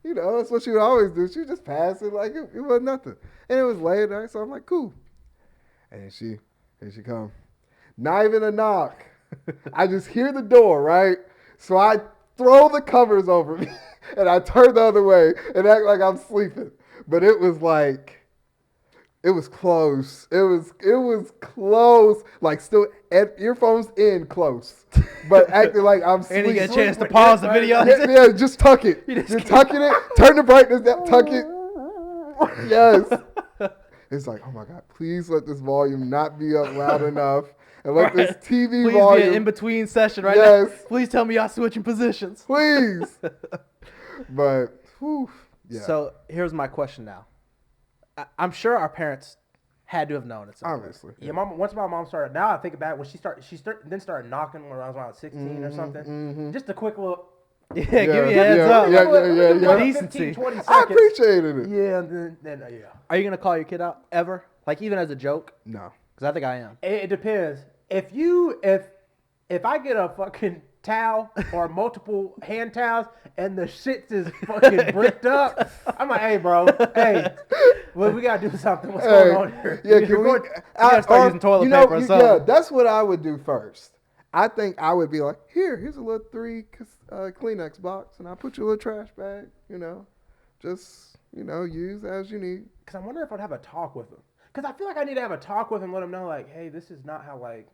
That's what she would always do. She would just pass it like it wasn't nothing. And it was late night, so I'm like, cool. And here she come. Not even a knock. I just hear the door, right? So I throw the covers over me and I turn the other way and act like I'm sleeping. But it was like, it was close. It was close. Like still earphones in close. But acting like I'm sleeping. And you get a chance to pause the video. Yeah, just tuck it. You're tucking it. Turn the brightness down. Tuck it. Yes. It's like, oh my God, please let this volume not be up loud enough. And let this TV Please volume. be an in-between session right now. Please tell me y'all switching positions. Please. But, whew, yeah. So here's my question now. I'm sure our parents had to have known it. Obviously. Yeah, once my mom started. Now I think about it, when she started knocking when I was around 16 or something. Mm-hmm. Just a quick little Yeah, give me a heads up. Yeah. Decency. 20 seconds. I appreciated it. Yeah, and then yeah. Are you gonna call your kid out ever? Like even as a joke? No. Because I think I am. It depends. If I get a fucking towel or multiple hand towels and the shit is fucking bricked up, I'm like, hey, bro, well, we gotta do something. What's going on here? Yeah, You gotta start using toilet paper or something. Yeah, that's what I would do first. I think I would be like, here's a little 3 Kleenex box, and I'll put you a little trash bag, just, use as you need. Because I wonder if I'd have a talk with him. Because I feel like I need to have a talk with him, let him know, like, hey, this is not how, like,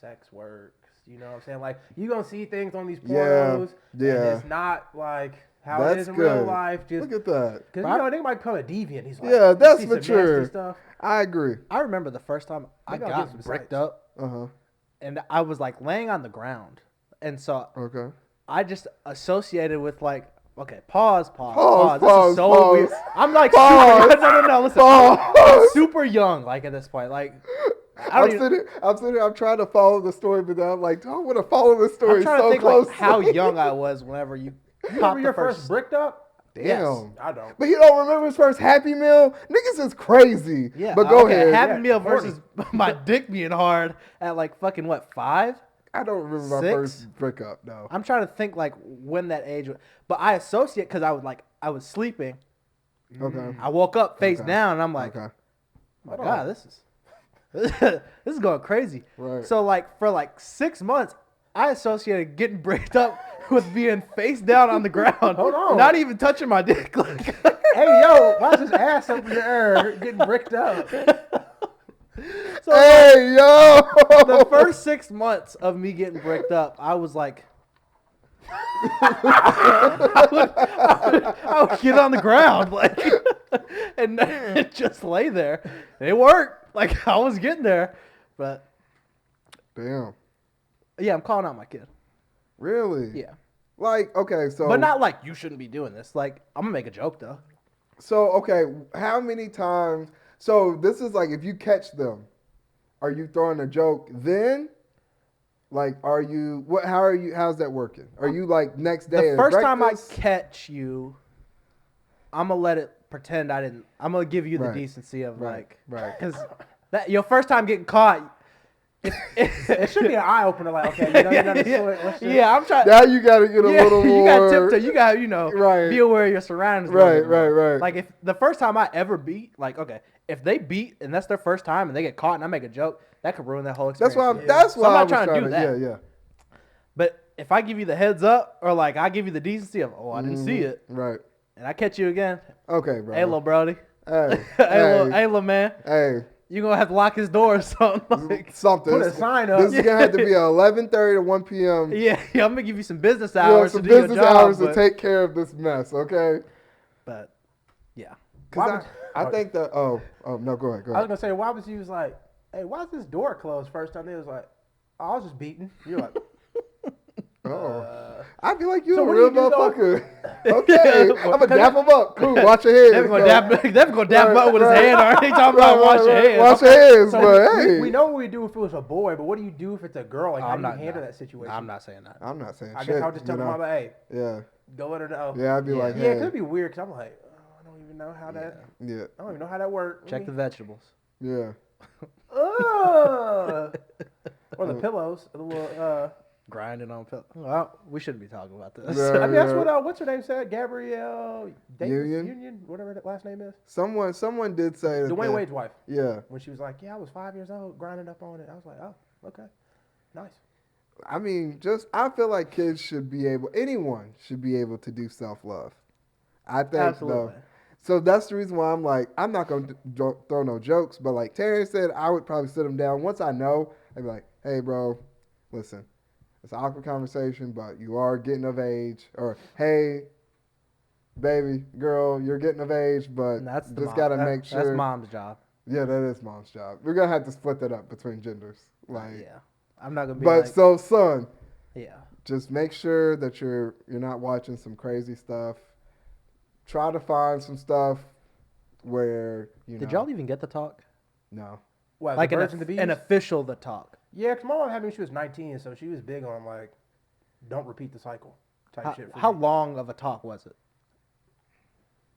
sex works. You know what I'm saying? Like, you going to see things on these pornos, and it's not, like, how it is in real life. Just, look at that. Because, they might become a deviant. He's like, yeah, that's see mature. Stuff. I agree. I remember the first time I got bricked up, and I was, like, laying on the ground. And so I just associated with, like, okay, pause. This is so weird. I'm like super. No. Listen, I'm super young. Like at this point, like I'm sitting. I'm trying to follow the story, but I'm like, do I want to follow the story I'm trying so to think closely? like how young I was whenever you remember your first bricked up? Damn, yes. I don't. But you don't remember his first Happy Meal? Niggas is crazy. Yeah, but go ahead. Happy Meal versus my dick being hard at like fucking what 5? I don't remember my 6? first breakup. No. I'm trying to think like when that age was, but I associate because I was sleeping. Okay. I woke up face down and I'm like, my God, this is going crazy. Right. So like for like 6 months, I associated getting bricked up with being face down on the ground. Hold on. Not even touching my dick. Like, hey yo, why's his ass up in the air getting bricked up? So hey yo, the first 6 months of me getting bricked up, I was like, I would get on the ground like, and just lay there. It worked. Like I was getting there, but damn. Yeah, I'm calling out my kid. Really? Yeah. Like okay, so but not like you shouldn't be doing this. Like I'm gonna make a joke though. So okay, how many times? So this is like if you catch them, are you throwing a joke then? Like, are you what? How are you? How's that working? Are you like next day? The first time I breakfast? catch you, I'm gonna let it pretend I didn't. I'm gonna give you the decency of like, because that your first time getting caught. It should be an eye opener. Like, okay, yeah, I'm trying. Now you gotta get a little more. You gotta tiptoe. You gotta, be aware of your surroundings. Right. Like if the first time I ever beat, like, okay, if they beat and that's their first time and they get caught and I make a joke, that could ruin that whole experience. That's why I'm I not was trying to do that. Yeah. But if I give you the heads up or like I give you the decency of, I didn't see it, right, and I catch you again, okay, bro. hey, little Brody, hey, hey, little man, hey. You gonna have to lock his door or something. Like, something. Put a sign up. This is gonna have to be 11:30 to 1 p.m. Yeah, I'm gonna give you some business hours. Some to do business your job, hours but, to take care of this mess, okay? But yeah, because I think that. Oh no, go ahead. I was gonna say, why was he was like, hey, why is this door closed? First time they was like, I was just beating. You're like, I feel like you're so a what real do you do, motherfucker. Okay, I'm gonna dap him up. Cool, wash your hands. Devon gonna dap him up with his hand. Already talking about wash your hands. Wash your hands, So but hey, we know what we do if it was a boy, but what do you do if it's a girl? Like, how I'm do you not handle that situation? I'm not saying that. I'm not saying I shit. guess I'll just tell my mama, hey, Yeah, go let her know. yeah, I'd be like, Yeah, hey, it could be weird because I'm like, I don't even know how that. yeah, I don't even know how that works. Check the vegetables. yeah. Or the pillows, the little. Grinding on pillow. Well, we shouldn't be talking about this. Yeah. I mean, that's what what's her name said, Gabrielle Davis Union? Union, whatever that last name is. Someone did say that. Dwayne Wade's wife. Yeah. When she was like, yeah, I was 5 years old, grinding up on it. I was like, oh, okay, nice. I mean, I feel like kids should be able, anyone should be able to do self-love. I think, Absolutely. though. So that's the reason why I'm like, I'm not going to throw no jokes, but like Terran said, I would probably sit him down. Once I know, I'd be like, hey, bro, listen, it's an awkward conversation, but you are getting of age. Or, hey, baby, girl, you're getting of age, but just got to make sure. That's mom's job. Yeah, that is mom's job. We're going to have to split that up between genders. Like, Yeah. I'm not going to be but like, so, son, yeah. just make sure that you're not watching some crazy stuff. Try to find some stuff where, Did y'all even get the talk? No. What, Like the birds and the bees? an official the talk. Yeah, because my mom had me when she was 19, so she was big on, like, don't repeat the cycle. type shit. For How me. long of a talk was it?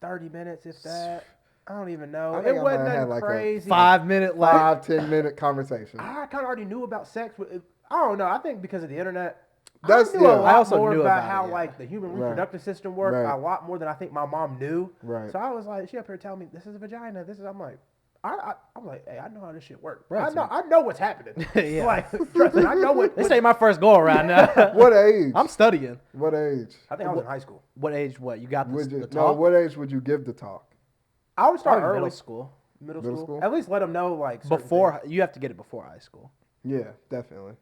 30 minutes, if that. I don't even know. I It think I wasn't might have nothing like a crazy. 5-minute like 5-10 minute conversation. I kind of already knew about sex. But I don't know. I think because of the internet, That's- I knew a yeah. lot I also more knew about about how it, yeah. like the human Right. reproductive system worked. Right. A lot more than I think my mom knew. Right. So I was like, she up here telling me this is a vagina. This is. I'm like, I'm like, hey, I know how this shit works. Right, I know what's happening. Yeah. Like, trust me, I know what. this ain't my first go around now. What age? I'm studying. What age? I think I was in high school. What age? What you got? Would you, The no, talk? what age would you give the talk? I would start Probably early. middle school. Middle Middle school. school? At least let them know like certain Before things. you have to get it before high school. Yeah, definitely.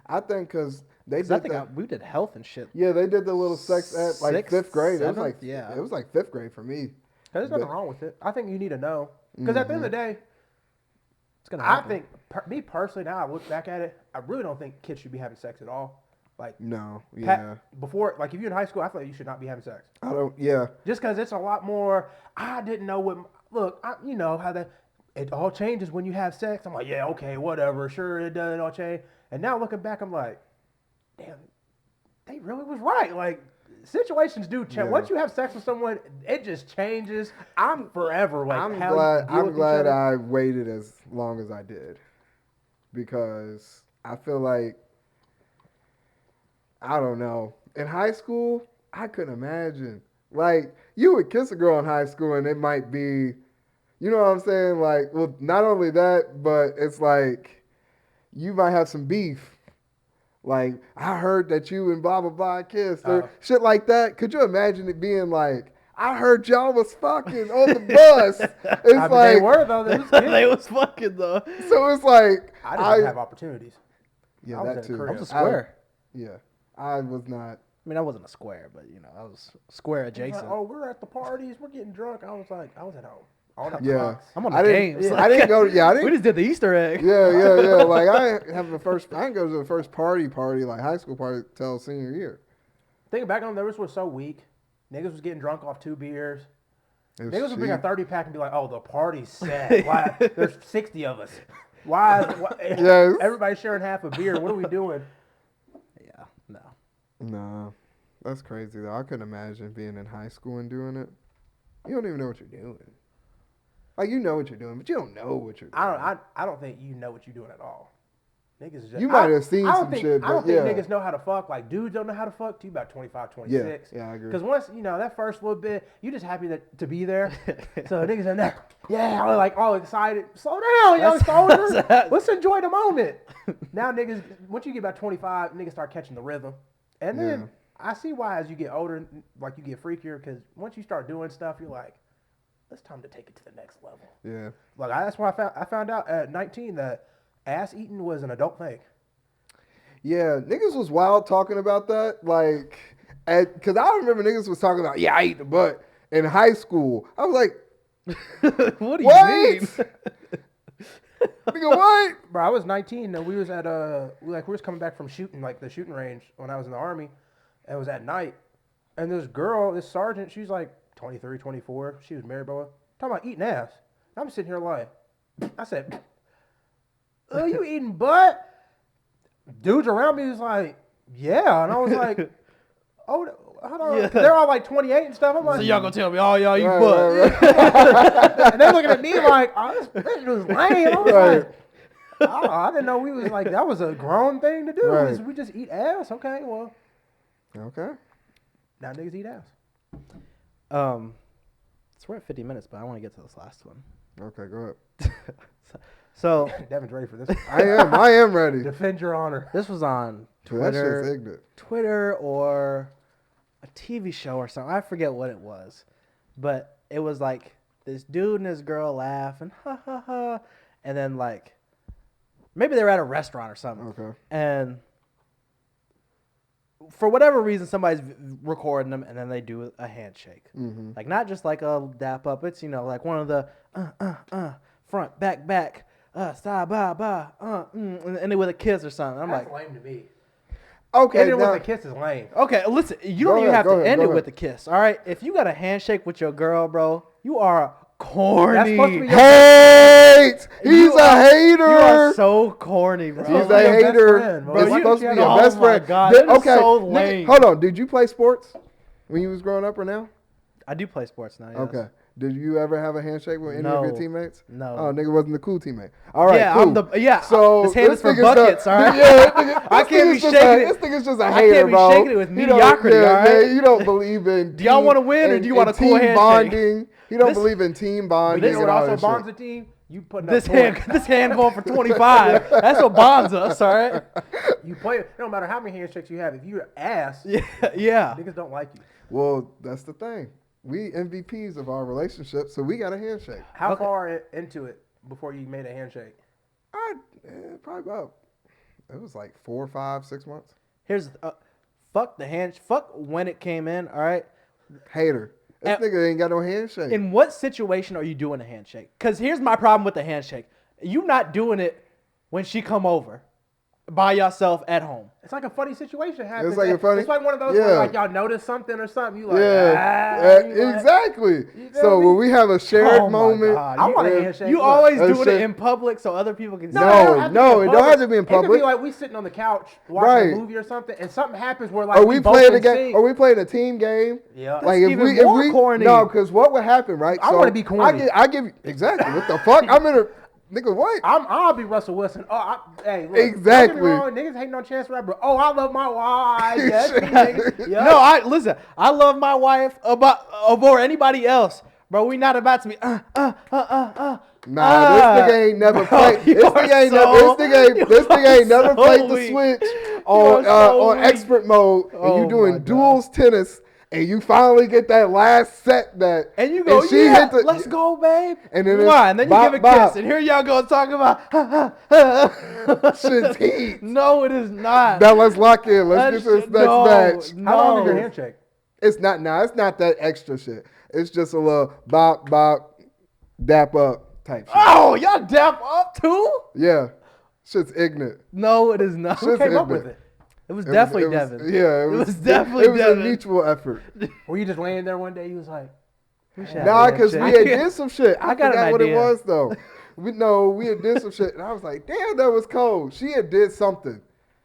I think because they 'Cause I did think we did health and shit. yeah, they did the little sex at like Sixth, 5th grade. It was seventh? like Yeah. it was like 5th grade for me. There's nothing wrong with it. I think you need to know because at the end of the day, It's gonna I happen. think me personally now I look back at it, I really don't think kids should be having sex at all. Like No, Pat- yeah, before, like if you're in high school, I feel like you should not be having sex. I don't. Yeah, Just because it's a lot more. I didn't know what. Look, you know how that it all changes when you have sex. I'm like, yeah, okay, whatever, sure, it does, it all change. And now looking back, I'm like, damn, they really was right. Like situations do change. Yeah. Once you have sex with someone, it just changes. I'm forever. Like I'm how glad. you deal I'm with each glad other. I waited as long as I did because I feel like I don't know. In high school, I couldn't imagine. Like you would kiss a girl in high school, and it might be, you know what I'm saying? Like, well, not only that, but it's like you might have some beef. Like, I heard that you and blah, blah, blah kissed or shit like that. Could you imagine it being like, I heard y'all was fucking on the bus. It's I mean, like, they were though. They was they was fucking though. so it's like, I didn't have opportunities. yeah, I was that in too. Korea. I was a square. Yeah, I was not. I mean, I wasn't a square, but I was square It was like, adjacent. oh, we're at the parties. We're getting drunk. I was like, I was at home. On the Yeah, clocks. I'm on the I didn't. games. I didn't go. Yeah, I we didn't. just did the Easter egg. Yeah. Like I didn't have the first. I didn't go to the first party, like high school party, till senior year. Thinking back on, those were so weak. Niggas was getting drunk off 2 beers. It was Niggas would bring a cheap. 30 pack and be like, "Oh, the party's set. Why? There's 60 of us. Why Yes. everybody's sharing half a beer? What are we doing?" Yeah, no. No, that's crazy though. I couldn't imagine being in high school and doing it. You don't even know what you're doing. Like you know what you're doing, but you don't know what you're doing. I don't think you know what you're doing at all. Niggas is just, You might have seen I don't some think, shit, I don't but think yeah. niggas know how to fuck. Like dudes don't know how to fuck till you about 25, 26. Yeah, I agree. Because once that first little bit, you just happy to be there. So niggas in there, yeah, like all excited. Slow down, young soldier. Let's enjoy the moment. Now niggas, once you get about 25, niggas start catching the rhythm, and then Yeah. I see why as you get older, like you get freakier. Because once you start doing stuff, you're like, it's time to take it to the next level. Yeah. Like that's why I found out at 19 that ass eating was an adult thing. Yeah, niggas was wild talking about that. Like, because I remember niggas was talking about, yeah, I eat the butt in high school. I was like, What do you what? mean? Nigga, what? Bro, I was 19 and we was at we was coming back from shooting, like the shooting range when I was in the Army. And it was at night. And this girl, this sergeant, she's like 23, 24. She was married, bro. Talking about eating ass. I'm sitting here like, I said, oh, you eating butt? Dudes around me was like, yeah. And I was like, oh, hold on. Yeah. 'Cause they're all like 28 and stuff. I'm like, So y'all gonna tell me, oh y'all eat Right, butt? right, and they're looking at me like, oh, this was lame. I was Right. like, oh, I didn't know we was like, that was a grown thing to do. Right. Is we just eat ass. Okay, well, Okay. now niggas eat ass. So we're at 50 minutes, but I want to get to this last one. Okay, go ahead. So Devin's ready for this. I am ready. Defend your honor. this was on Dude, that shit's Twitter, ignorant. Twitter or a TV show or something. I forget what it was, but it was like this dude and his girl laughing, ha ha ha, and then like maybe they were at a restaurant or something, Okay. and for whatever reason somebody's recording them, and then they do a handshake, like not just like a dap up. It's like one of the front back side ba and then with a kiss or something. I'm That's like. lame to me. Okay, Ending now, with a kiss is lame. Okay, listen, you Go don't even ahead, have go to ahead, end go it ahead. with a kiss, all right? If you got a handshake with your girl, bro, you are corny. That's supposed to be your hey! teammates. He's a hater. You are so corny, bro. He's supposed a to be your best hater. friend, bro. It's Why supposed to can't be you your have- best Oh my friend. God, that is Okay, so nigga, lame. hold on. Did you play sports when you was growing up or now? I do play sports now. Yes. Okay. Did you ever have a handshake with any of your teammates? No. Oh, nigga wasn't the cool teammate. All right, Yeah, cool. I'm the So this hand is for nigga's buckets, all right? Yeah, nigga, I this can't be nigga's just shaking it. This nigga's just a I hater, can't be bro. shaking it with You don't- mediocrity, all right? Yeah, you don't believe in. Do y'all team- wanna win or do you want a and cool team handshake? bonding? You don't This- believe in team But bonding. you know what and all also that bonds shit. a team? You putting This up hand, points. this hand going for 25. That's what bonds us, all right? You play. It don't matter how many handshakes you have. If you're ass, Yeah. niggas don't like you. Well, that's the thing. We MVPs of our relationship, so we got a handshake. How Okay. far into it before you made a handshake? Probably about. It was like 4, 5, 6 months. Here's fuck the hand. Fuck when it came in, all right? Hater. This And- nigga ain't got no handshake. In what situation are you doing a handshake? Because here's my problem with the handshake. You not doing it when she come over by yourself at home. It's like a funny situation happens. It's like a funny- It's like one of those yeah. where like y'all notice something or something. You like, you like- exactly. You feel So me? when we have a shared Oh my moment, God. I want a yeah, handshake. You Look. always That's doing it shit. in public so other people can see. No, it don't have to no, be in it don't have to be in It could public. be like we sitting on the couch watching Right. a movie or something, and something happens where like or we both playing in a game, sync. or we playing a team game. Yeah. Like That's even more corny. No, because what would happen, right? I wanna be corny. I give you exactly what the fuck. I'm in a nigga. What? I'll be Russell Wilson. Hey, look, Exactly. Don't get me wrong, niggas hating on Chance the Rapper. Oh, I love my wife. Yes, niggas. Yeah. No, listen. I love my wife over anybody else, bro. We not about to be Nah, this nigga ain't never played. you This are nigga ain't so- this nigga ain't never so played the weak. switch You are so on weak. expert mode, and Oh you my doing God. duels tennis, and you finally get that last set that, And you go, she yeah, hit the- let's go, babe. And then Mwah, it's and then you bop, give a bop. kiss, and here y'all go talking about. Shit's heat. No, it is not. Now let's lock in. Let's That get to this shit- next no, match. no. How long is your handshake? It's not it's not that extra shit. It's just a little bop bop, dap up type shit. Oh, y'all dap up too? Yeah, shit's ignorant. No, it is not. Who came up with ignorant. it? It was It definitely was- Devon. Yeah, It was definitely it was Devon. a mutual effort. Were you just laying there one day? You was like, We should have Nah, a because we handshake. had did some shit. I got an forgot what it idea. was though. We had did some shit, and I was like, damn, that was cold. She had did something.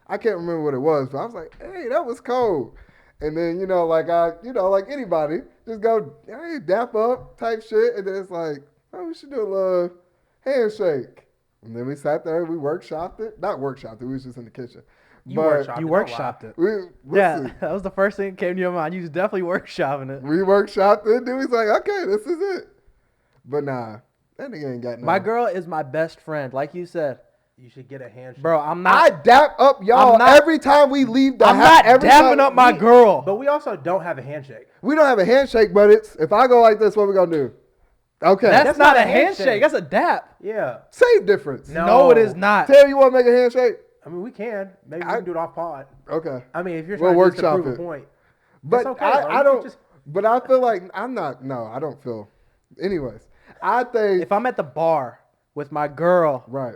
I can't remember what it was, but I was like, hey, that was cold. And then like anybody, just go, hey, dap up type shit, and then it's like, oh, we should do a little handshake. And then we sat there, we workshopped it. Not workshopped it, we was just in the kitchen. you But workshopped. You it, don't lie. workshopped it. Yeah, Yeah, that was the first thing that came to your mind. You was definitely workshopping it. we workshopped it. Then we was like, okay, this is it. But nah, that nigga ain't got nothing. My girl is my best friend, like you said. You should get a handshake. Bro, I'm I not. dap up y'all I'm not- every time we leave the I'm house. not every dapping time up my girl. But we also don't have a handshake. We don't have a handshake, but it's if I go like this, what we gonna do? Okay, That's not not a a handshake. handshake. That's a dap. Yeah. same difference. No. No, it is not. Terry, you want to make a handshake? I mean, we can. Maybe we I- can do it off pod. Okay, I mean, if you're We'll trying just to workshop prove it. a point. but okay, bro. You I can don't. just- But I feel like I'm not. No, I don't feel. Anyways, I think If I'm at the bar with my girl right.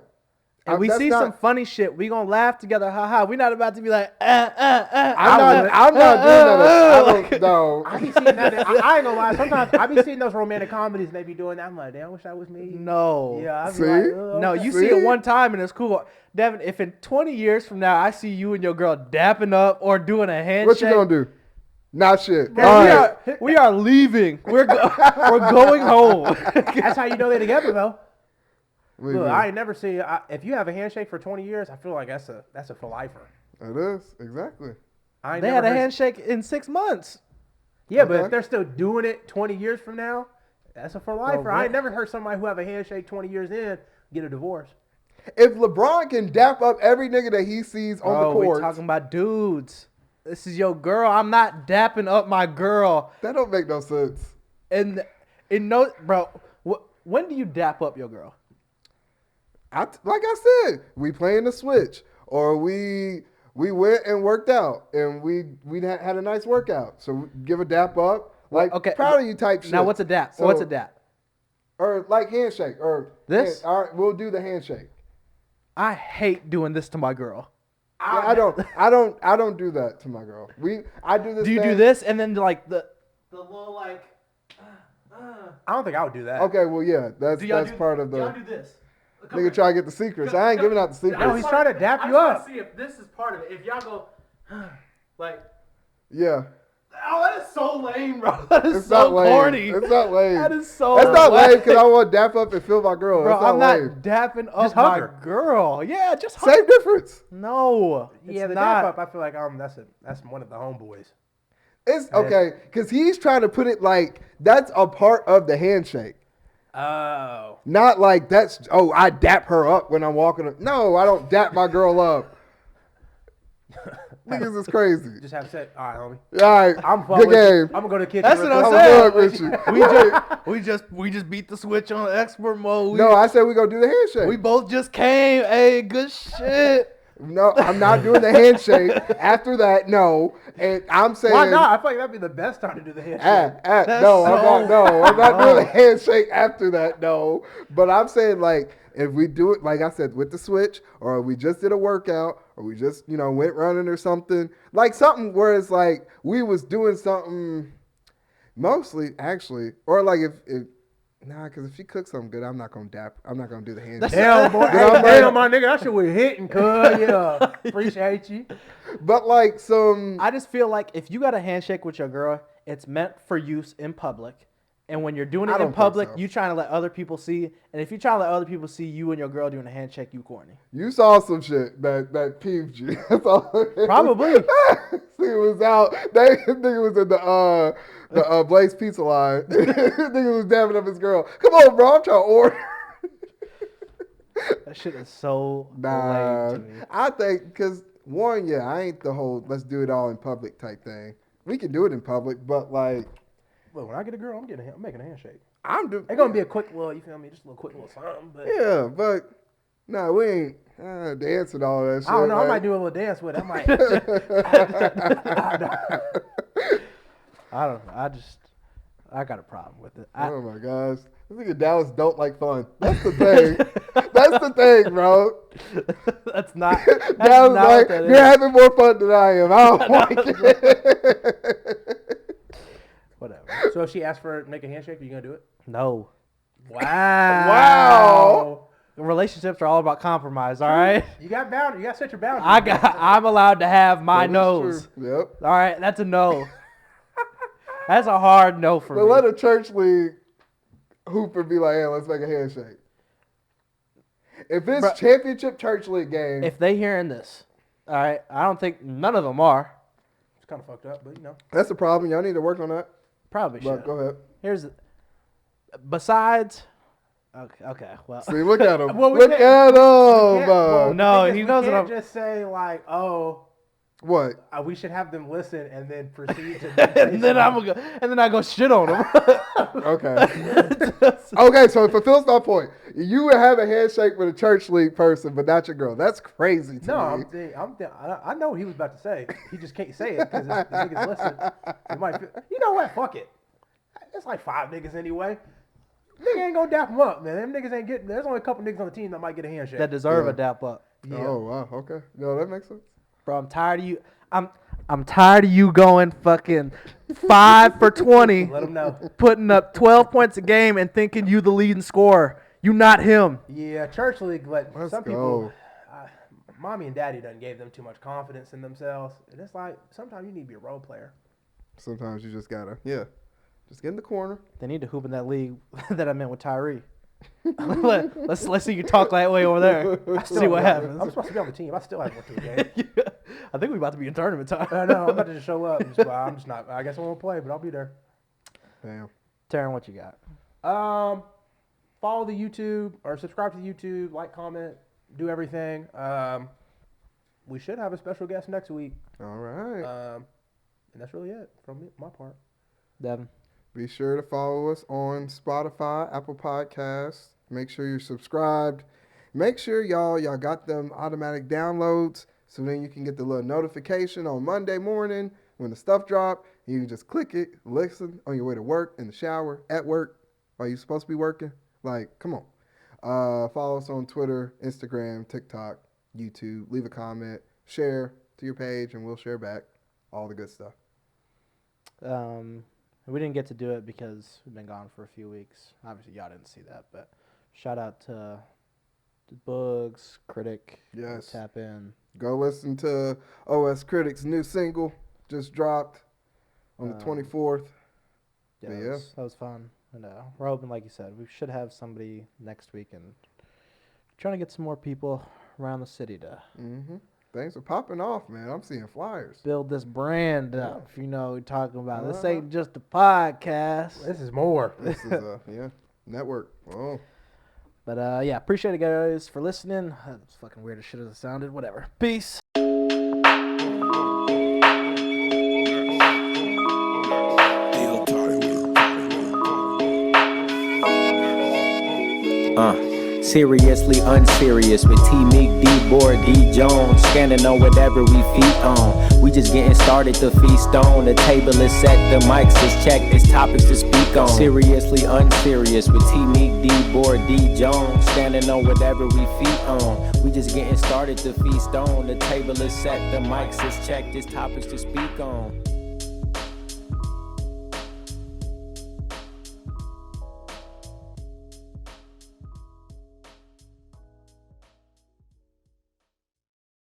and we That's see not- some funny shit, we gonna laugh together. Ha ha. We not about to be like, I'm would. not doing that. I don't know. I be seeing that. I ain't gonna lie. Sometimes I be seeing those romantic comedies and they be doing that. I'm like, damn, I wish that was me. No. Yeah, I be See? like, No, okay. you see it See? one time and it's cool. Devin, if in 20 years from now I see you and your girl dapping up or doing a handshake, What you gonna do? Not shit. bro, All we, right. we are leaving. We're going home. That's how you know they're together, though. What do you Look, mean? I ain't never seen. If you have a handshake for 20 years, I feel like that's a for lifer. It is exactly. I ain't They never had a heard- handshake in 6 months. Yeah, but Okay. if they're still doing it 20 years from now, that's a for lifer. I ain't never heard somebody who have a handshake 20 years in get a divorce. If LeBron can dap up every nigga that he sees on Bro, the we court, talking about dudes. This is your girl. I'm not dapping up my girl. that don't make no sense. And no, bro. When do you dap up your girl? Like I said, we playing the switch, or we went and worked out, and we had a nice workout. So we give a dap up, like Okay, proud of you type shit. Now what's a dap? So- What's a dap? Or like handshake, or This? All right, we'll do the handshake. I hate doing this to my girl. Yeah, I don't do that to my girl. I do this. Do you do thing- this and then like the little like? I don't think I would do that. Okay, well yeah, that's Do y'all that's do, part of do y'all the. do this? Nigga try to get the secrets. I ain't giving out the secrets. No, he's trying to dap you up. See if this is part of it. If y'all go, like, Yeah. oh, that is so lame, bro. That is It's so not lame. corny. It's not lame. That is so. That's not whack. lame because I want to dap up and feel my girl. Bro, That's not I'm lame. not dapping up Just hug my her. girl. Yeah, just hug. Same difference. No, Yeah, it's the not. dap up. I feel like that's one of the homeboys. It's okay because he's trying to put it like that's a part of the handshake. Oh. Not like that's, oh, I dap her up when I'm walking. No, I don't dap my girl up. Niggas is crazy. Just have sex. All right, homie. All right, I'm good game. I'm gonna go to the kitchen. That's real what I'm quick. I'm saying. good with you. We just beat the switch on expert mode. No, I said we gonna do the handshake. We both just came. Hey, good shit. No, I'm not doing the handshake. After that, no. And I'm saying, Why not? I feel like that'd be the best time to do the handshake. no, so- I'm not doing the handshake after that, no. But I'm saying, like, if we do it, like I said, with the switch, or we just did a workout, or we just, went running or something, like something where it's like we was doing something, mostly actually, or like if because if she cooks something good, I'm not gonna do the handshake. Damn, boy. But I'm Hey, like- my nigga, that shit was hitting, cuz. Yeah. Appreciate you. But like some, I just feel like if you got a handshake with your girl, it's meant for use in public. And when you're doing I it don't in think public, so. you trying to let other people see. And if you trying to let other people see you and your girl doing a handshake, you corny. you saw some shit that peeved you. That's all. Probably. See, it was out. That nigga was in the Blaze Pizza line. Nigga was dabbing up his girl. Come on, bro. I'm trying to order. That shit is so Nah, lame to me. I think because one, yeah, I ain't the whole let's do it all in public type thing. We can do it in public, but like Well, when I get a girl, I'm making a handshake. I'm doing. It's gonna be a quick little, you feel me? Just a little quick little something. But Yeah, but no, we ain't dance and all that shit. I don't know. I like- might do a little dance with it. I might. I don't know. I got a problem with it. Oh my gosh. This nigga Dallas don't like fun. That's the thing. That's the thing, bro. That's not. That's Dallas not like, what that you're is. having more fun than I am. I don't like it. Whatever. So if she asks for make a handshake, are you gonna do it? No. Wow. Relationships are all about compromise. All right. You got boundaries. You got to set your boundaries. I'm allowed to have my That is nose. true. Yep. All right. That's a no. That's a hard no for But me. let a church league hooper be like, hey, let's make a handshake. If it's Bruh. championship church league game, If they hearing this, all right, I don't think none of them are. It's kind of fucked up, but you know. that's the problem. Y'all need to work on that. Probably But should. go ahead. Here's, besides, okay, well, See, look at him. Well, we look can't- at him. Well, No, the thing he is, knows we what can't I'm- just say like, oh, What? we should have them listen and then proceed to. and then I go shit on them. Okay. Okay, so it fulfills my point. You would have a handshake with a church league person, but not your girl. That's crazy to No, me. I know what he was about to say. He just can't say it because the niggas listen. It might feel, you know what? Fuck it. It's like 5 niggas anyway. Nigga ain't gonna dap them up, man. Them niggas ain't getting. There's only a couple niggas on the team that might get a handshake. that deserve Yeah. a dap up. Yeah. Oh wow. Okay. No, that makes sense. Bro, I'm tired of you. I'm tired of you going fucking 5 for 20, Let them know. putting up 12 points a game and thinking you the leading scorer. You not him. Yeah, church league, but Let's some go. people, mommy and daddy done gave them too much confidence in themselves. And it's like sometimes you need to be a role player. Sometimes you just gotta, just get in the corner. They need to hoop in that league that I'm in with Tyree. let's see you talk that way over there. See what happens. I'm supposed to be on the team. I still haven't went to a game. I think we about to be in tournament time. I know. I'm about to just show up. I'm just not. I guess I won't play, but I'll be there. Damn. Terran, what you got? Follow the YouTube or subscribe to the YouTube. Like, comment, do everything. We should have a special guest next week. All right. And that's really it from my part. Devon. Be sure to follow us on Spotify, Apple Podcasts. Make sure you're subscribed. Make sure y'all got them automatic downloads so then you can get the little notification on Monday morning when the stuff drop. You can just click it, listen on your way to work, in the shower, at work. Are you supposed to be working? Like, come on. Follow us on Twitter, Instagram, TikTok, YouTube. Leave a comment, share to your page, and we'll share back all the good stuff. We didn't get to do it because we've been gone for a few weeks. Obviously, y'all didn't see that, but shout out to Bugs, Critic. Yes. Tap in. Go listen to OS Critic's new single. Just dropped on the 24th. Yeah, But that was fun. And we're hoping, like you said, we should have somebody next week and trying to get some more people around the city to Things are popping off, man. I'm seeing flyers. build this brand up. You know, we're talking about this ain't just a podcast. This is more. This is a network. Oh. But appreciate it, guys, for listening. It's fucking weird as shit as it sounded. Whatever. Peace. Seriously unserious with T Meek, D Board, D Jones, scanning on whatever we feet on. We just getting started to feast on. The table is set, the mics is checked, there's topics to speak on. Seriously unserious with T Meek, D Board, D Jones, standing on whatever we feet on. We just getting started to feast on. The table is set, the mics is checked, there's topics to speak on.